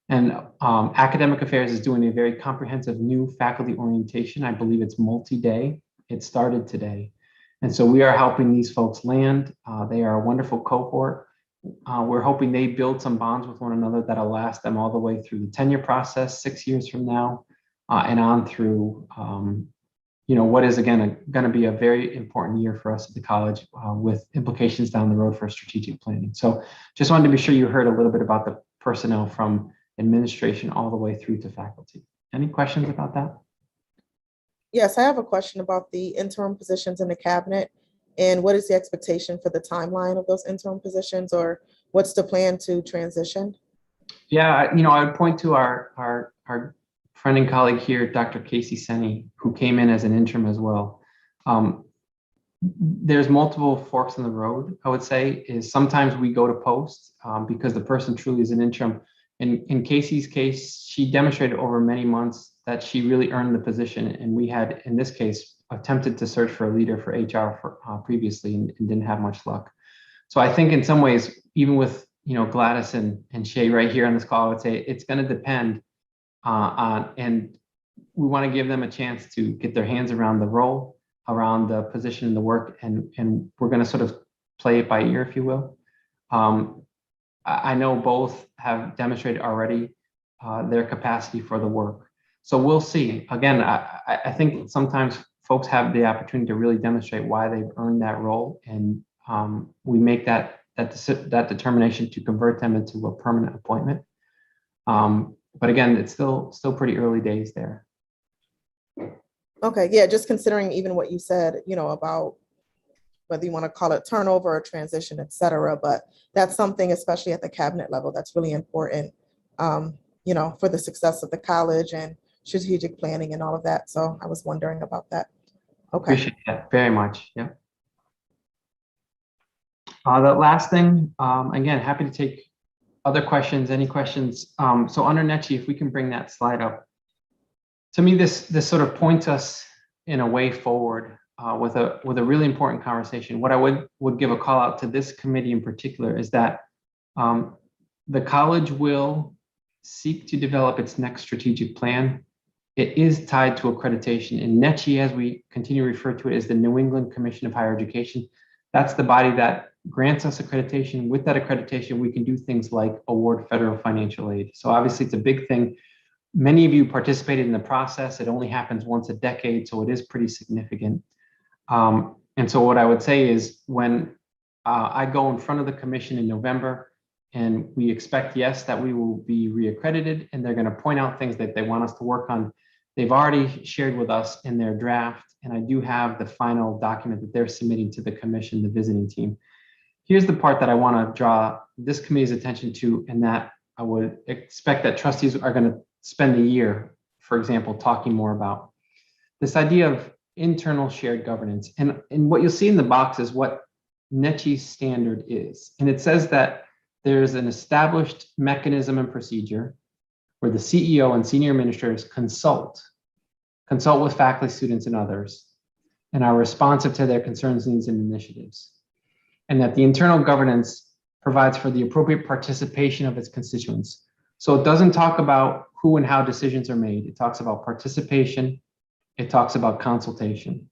And Academic Affairs is doing a very comprehensive new faculty orientation. I believe it's multi-day. It started today. And so we are helping these folks land. They are a wonderful cohort. We're hoping they build some bonds with one another that'll last them all the way through the tenure process 6 years from now and on through what is again going to be a very important year for us at the college with implications down the road for strategic planning. So just wanted to be sure you heard a little bit about the personnel from administration all the way through to faculty. Any questions about that?
Yes, I have a question about the interim positions in the cabinet, and what is the expectation for the timeline of those interim positions, or what's the plan to transition?
Yeah, I would point to our friend and colleague here, Dr. Casey Senni, who came in as an interim as well. There's multiple forks in the road, I would say, is sometimes we go to post because the person truly is an interim. In Casey's case, she demonstrated over many months that she really earned the position. And we had, in this case, attempted to search for a leader for HR previously and didn't have much luck. So I think in some ways, even with Gladys and Shay right here on this call, I would say it's going to depend and we want to give them a chance to get their hands around the role, around the position and the work, and we're going to sort of play it by ear, if you will. I know both have demonstrated already their capacity for the work. So we'll see. Again, I think sometimes folks have the opportunity to really demonstrate why they've earned that role, and we make that determination to convert them into a permanent appointment. But again, it's still pretty early days there.
Okay, yeah, just considering even what you said, about whether you want to call it turnover or transition, et cetera, but that's something, especially at the cabinet level, that's really important, for the success of the college and strategic planning and all of that. So I was wondering about that. Okay.
Appreciate that very much. Yeah. The last thing, again, happy to take other questions, any questions. So under NECHI, if we can bring that slide up. To me, this sort of points us in a way forward with a really important conversation. What I would give a call out to this committee in particular is that the college will seek to develop its next strategic plan. It is tied to accreditation. In NECHI, as we continue to refer to it as the New England Commission of Higher Education, That's the body that grants us accreditation. With that accreditation, we can do things like award federal financial aid. So obviously it's a big thing. Many of you participated in the process. It only happens once a decade, so it is pretty significant. And so what I would say is when I go in front of the commission in November, and we expect, yes, that we will be reaccredited, and they're going to point out things that they want us to work on. They've already shared with us in their draft, and I do have the final document that they're submitting to the commission, the visiting team. Here's the part that I want to draw this committee's attention to, and that I would expect that trustees are going to spend a year, for example, talking more about. This idea of internal shared governance. And what you'll see in the box is what NECHI's standard is. And it says that there's an established mechanism and procedure where the CEO and senior administrators consult with faculty, students, and others, and are responsive to their concerns, needs, and initiatives. And that the internal governance provides for the appropriate participation of its constituents. So it doesn't talk about who and how decisions are made. It talks about participation. It talks about consultation.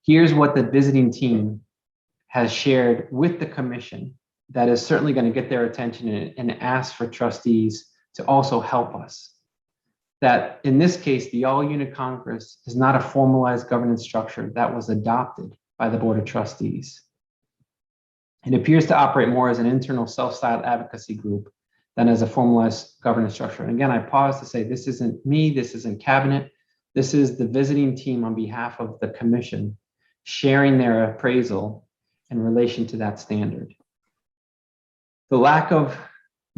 Here's what the visiting team has shared with the commission that is certainly going to get their attention and ask for trustees to also help us. That in this case, the all-unit Congress is not a formalized governance structure that was adopted by the Board of Trustees. It appears to operate more as an internal self-styled advocacy group than as a formalized governance structure. And again, I pause to say, this isn't me, this isn't cabinet, this is the visiting team on behalf of the commission sharing their appraisal in relation to that standard. The lack of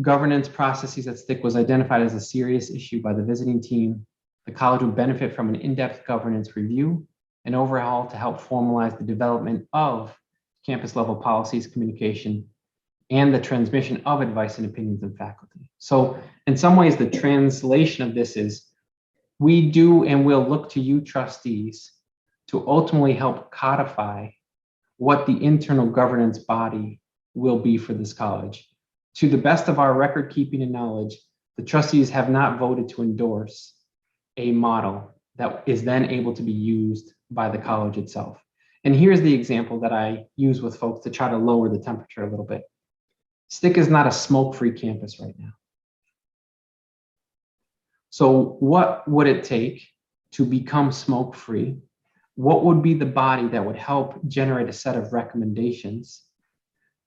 governance processes at STIC was identified as a serious issue by the visiting team. The college would benefit from an in-depth governance review and overhaul to help formalize the development of campus level policies, communication, and the transmission of advice and opinions of faculty. So in some ways, the translation of this is we do and will look to you trustees to ultimately help codify what the internal governance body will be for this college. To the best of our record keeping and knowledge, the trustees have not voted to endorse a model that is then able to be used by the college itself. And here's the example that I use with folks to try to lower the temperature a little bit. STIC is not a smoke-free campus right now. So what would it take to become smoke-free? What would be the body that would help generate a set of recommendations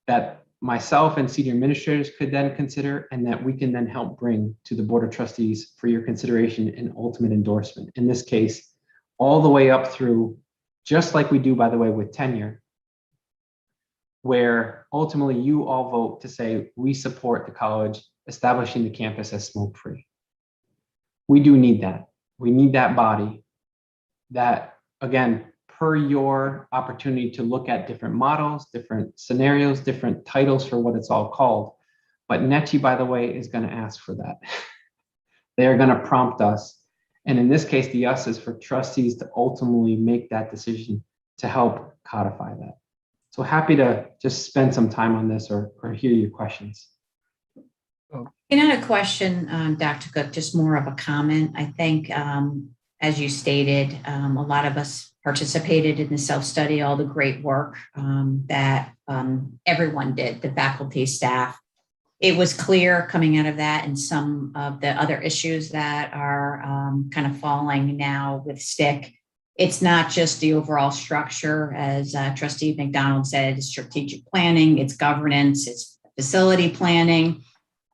that myself and senior administrators could then consider, and that we can then help bring to the Board of Trustees for your consideration and ultimate endorsement? In this case, all the way up through, just like we do, by the way, with tenure, where ultimately you all vote to say, we support the college establishing the campus as smoke-free. We do need that. We need that body that, again, per your opportunity to look at different models, different scenarios, different titles for what it's all called. But NECHI, by the way, is going to ask for that. They are going to prompt us. And in this case, the us is for trustees to ultimately make that decision to help codify that. So happy to just spend some time on this or hear your questions.
Not a question, Dr. Cook, just more of a comment. I think, as you stated, a lot of us participated in the self-study, all the great work that everyone did, the faculty, staff. It was clear coming out of that, and some of the other issues that are kind of falling now with STIC. It's not just the overall structure, as Trustee McDonald said, it's strategic planning, it's governance, it's facility planning,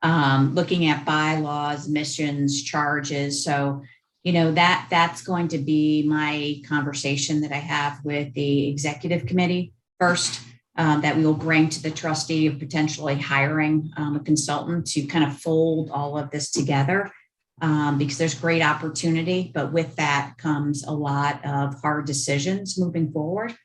looking at bylaws, missions, charges. So, you know, that's going to be my conversation that I have with the executive committee first, that we will bring to the trustee of potentially hiring a consultant to kind of fold all of this together, because there's great opportunity, but with that comes a lot of hard decisions moving forward.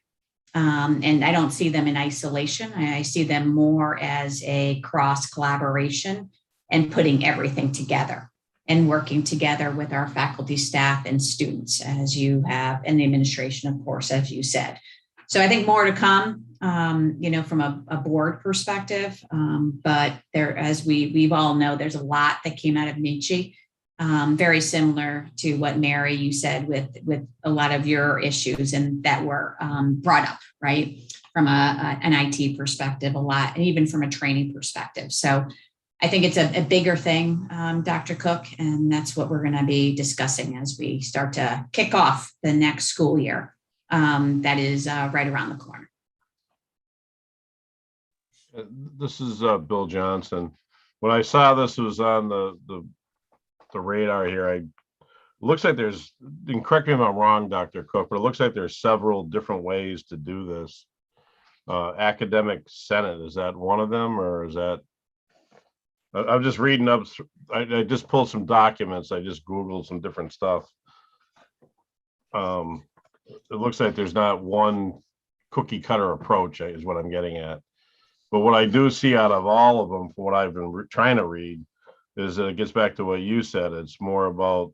And I don't see them in isolation. I see them more as a cross collaboration and putting everything together and working together with our faculty, staff, and students, as you have, and the administration, of course, as you said. So I think more to come, you know, from a board perspective. But there, as we all know, there's a lot that came out of NECHI, very similar to what Mary, you said with a lot of your issues and that were brought up, right? from an IT perspective a lot, and even from a training perspective. So I think it's a bigger thing, Dr. Cook, and that's what we're going to be discussing as we start to kick off the next school year. That is right around the corner.
This is Bill Johnson. When I saw this was on the radar here, it looks like there's, and correct me if I'm wrong, Dr. Cook, but it looks like there's several different ways to do this. Academic Senate, is that one of them, or is that? I'm just reading up. I just pulled some documents. I just Googled some different stuff. It looks like there's not one cookie cutter approach, is what I'm getting at. But what I do see out of all of them, from what I've been trying to read, is that it gets back to what you said. It's more about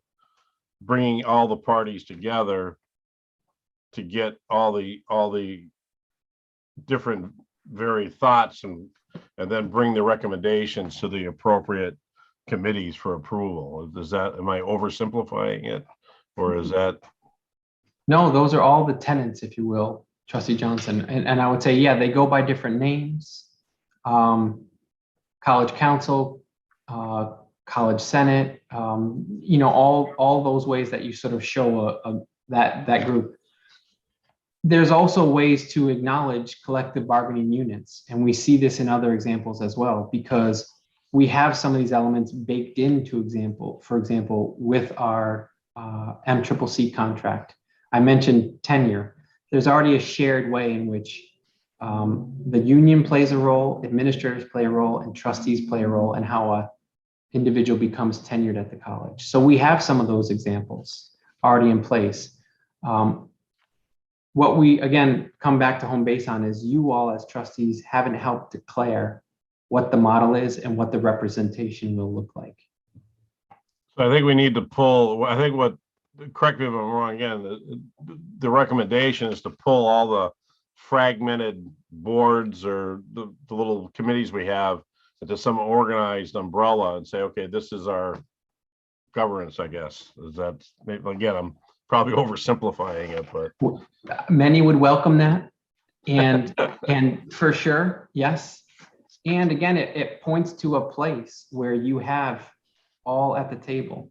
bringing all the parties together to get all the different varied thoughts and then bring the recommendations to the appropriate committees for approval. Is that, am I oversimplifying it, or is that?
No, those are all the tenets, if you will, Trustee Johnson. And I would say, yeah, they go by different names. College Council, College Senate, you know, all those ways that you sort of show that group. There's also ways to acknowledge collective bargaining units. And we see this in other examples as well, because we have some of these elements baked into for example, with our MCCC contract. I mentioned tenure. There's already a shared way in which the union plays a role, administrators play a role, and trustees play a role in how a individual becomes tenured at the college. So we have some of those examples already in place. What we, again, come back to home base on is you all as trustees haven't helped declare what the model is and what the representation will look like.
So I think we need to pull, I think what, correct me if I'm wrong again, the recommendation is to pull all the fragmented boards or the little committees we have into some organized umbrella and say, okay, this is our governance, I guess. Is that, again, I'm probably oversimplifying it, but
many would welcome that. And for sure, yes. And again, it points to a place where you have all at the table.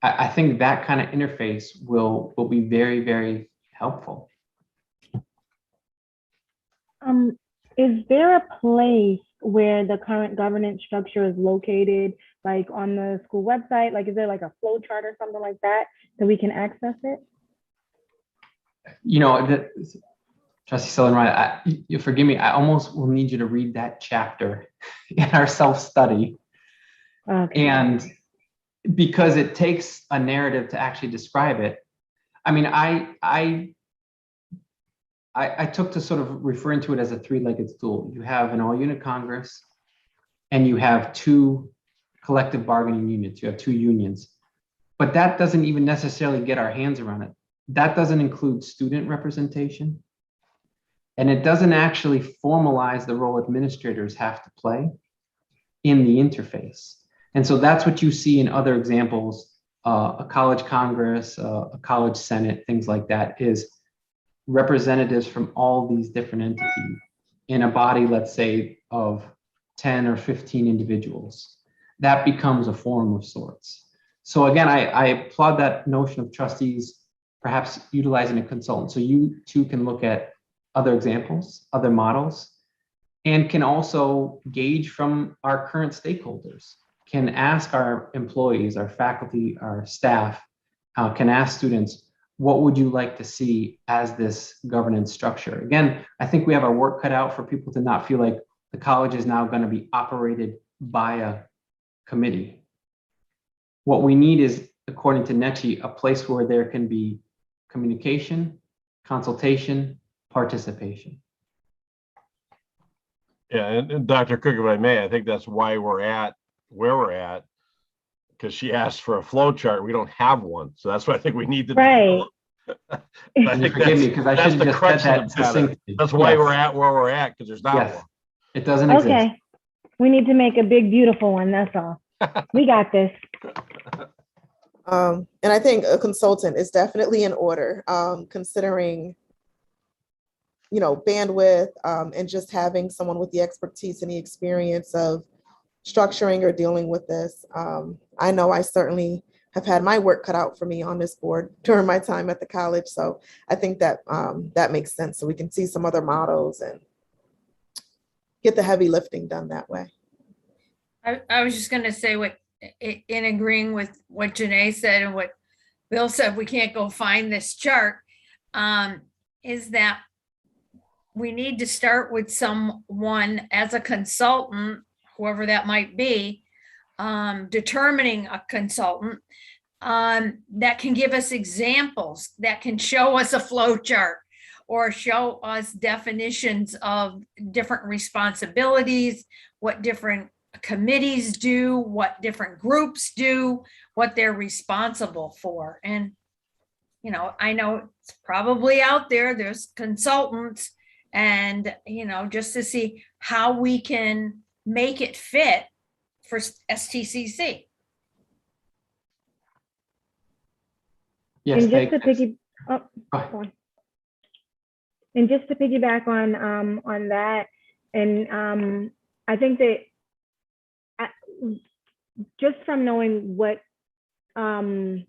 I think that kind of interface will be very, very helpful.
Is there a place where the current governance structure is located, like on the school website? Like, is there like a flow chart or something like that so we can access it?
You know, Trustee Sullivan, you forgive me, I almost will need you to read that chapter in our self-study. Okay. And because it takes a narrative to actually describe it. I mean, I took to sort of referring to it as a three-legged stool. You have an all-unit Congress, and you have two collective bargaining units. You have two unions. But that doesn't even necessarily get our hands around it. That doesn't include student representation. And it doesn't actually formalize the role administrators have to play in the interface. And so that's what you see in other examples, a college Congress, a college Senate, things like that, is representatives from all these different entities in a body, let's say, of 10 or 15 individuals. That becomes a forum of sorts. So again, I applaud that notion of trustees perhaps utilizing a consultant. So you too can look at other examples, other models, and can also gauge from our current stakeholders, can ask our employees, our faculty, our staff, can ask students, what would you like to see as this governance structure? Again, I think we have our work cut out for people to not feel like the college is now going to be operated by a committee. What we need is, according to NECHI, a place where there can be communication, consultation, participation.
yeah, and Dr. Cook, if I may, I think that's why we're at where we're at, because she asked for a flow chart. We don't have one, so that's what I think we need to
right.
I think forgive me because I should have just said that succinctly.
That's why we're at where we're at, because there's not one.
It doesn't exist.
Okay, we need to make a big, beautiful one. That's all. We got this.
And I think a consultant is definitely in order, considering bandwidth, and just having someone with the expertise and the experience of structuring or dealing with this. I know I certainly have had my work cut out for me on this board during my time at the college. So I think that that makes sense. So we can see some other models and get the heavy lifting done that way.
I was just going to say in agreeing with what Janae said and what Bill said, we can't go find this chart, is that we need to start with someone as a consultant, whoever that might be, determining a consultant that can give us examples, that can show us a flow chart or show us definitions of different responsibilities, what different committees do, what different groups do, what they're responsible for. And, I know it's probably out there, there's consultants, and, just to see how we can make it fit for STCC.
Yes,
and just to piggyback on that, and I think that just from knowing what who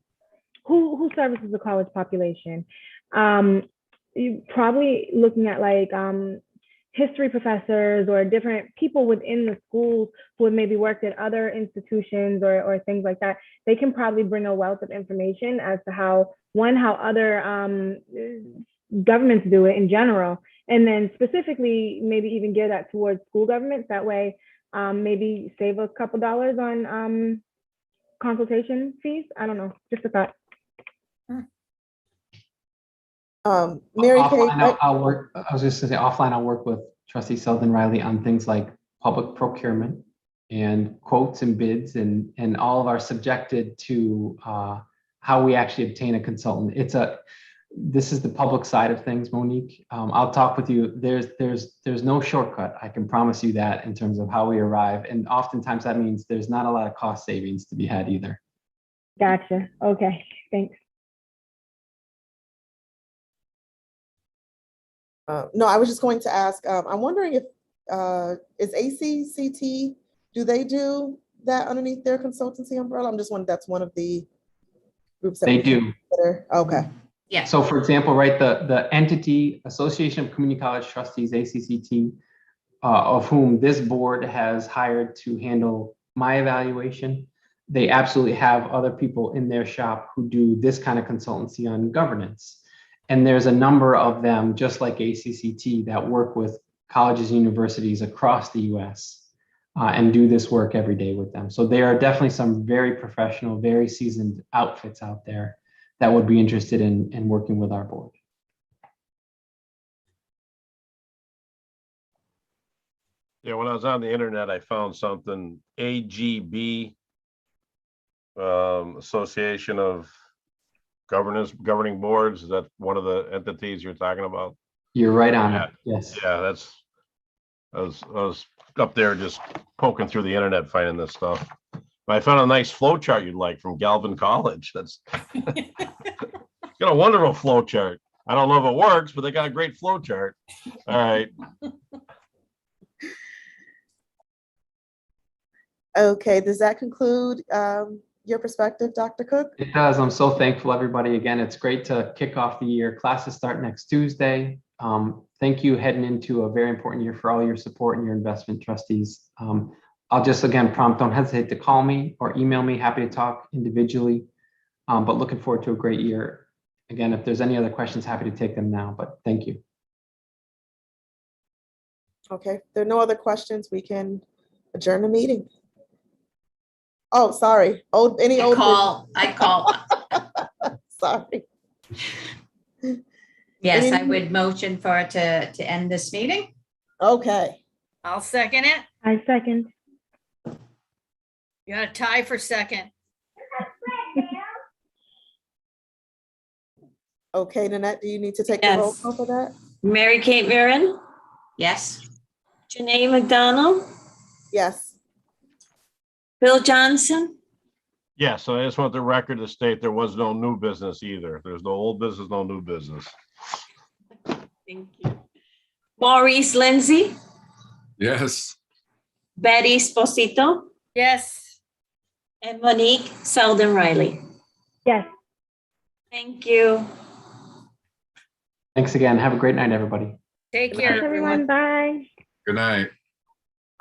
services the college population, you probably looking at like history professors or different people within the schools who have maybe worked at other institutions or things like that. They can probably bring a wealth of information as to how other governments do it in general, and then specifically maybe even gear that towards school governments. That way, maybe save a couple dollars on consultation fees. I don't know, just a thought.
Mary Kay,
I was just gonna say offline, I'll work with Trustee Selden Riley on things like public procurement and quotes and bids and all of our subjected to how we actually obtain a consultant. This is the public side of things, Monique. I'll talk with you. There's no shortcut. I can promise you that in terms of how we arrive. And oftentimes that means there's not a lot of cost savings to be had either.
Gotcha. Okay, thanks.
No, I was just going to ask, I'm wondering if, is ACCT, do they do that underneath their consultancy umbrella? I'm just wondering, that's one of the groups that
they do.
Consider. Okay.
Yeah.
So for example, right, the entity, Association of Community College Trustees, ACCT, of whom this board has hired to handle my evaluation, they absolutely have other people in their shop who do this kind of consultancy on governance. And there's a number of them, just like ACCT, that work with colleges and universities across the US and do this work every day with them. So there are definitely some very professional, very seasoned outfits out there that would be interested in working with our board.
Yeah, when I was on the internet, I found something, AGB, Association of Governing Boards. Is that one of the entities you're talking about?
You're right on it. Yes.
Yeah, I was up there just poking through the internet finding this stuff. But I found a nice flow chart you'd like from Galvin College. That's got a wonderful flow chart. I don't know if it works, but they got a great flow chart. All right.
Okay, does that conclude your perspective, Dr. Cook?
It does. I'm so thankful, everybody. Again, it's great to kick off the year. Classes start next Tuesday. Thank you heading into a very important year for all your support and your investment, trustees. I'll just again prompt, don't hesitate to call me or email me. Happy to talk individually, but looking forward to a great year. Again, if there's any other questions, happy to take them now, but thank you.
Okay, if there are no other questions, we can adjourn the meeting. Oh, sorry.
I call.
Sorry.
Yes, I would motion for it to end this meeting.
Okay.
I'll second it.
I second.
You got a tie for second.
Okay, Nanette, do you need to take
Yes.
the roll call for that?
Mary Kate Viren,
Yes.
Janae McDonald,
Yes.
Bill Johnson,
Yeah, so I just want the record to state there was no new business either. There's no old business, no new business.
thank you. Maurice Lindsay,
Yes.
Betty Esposito,
Yes.
and Monique Selden Riley.
Yes.
Thank you.
Thanks again. Have a great night, everybody.
Take
Thanks,
care,
everyone.
everyone.
Bye.
Good night.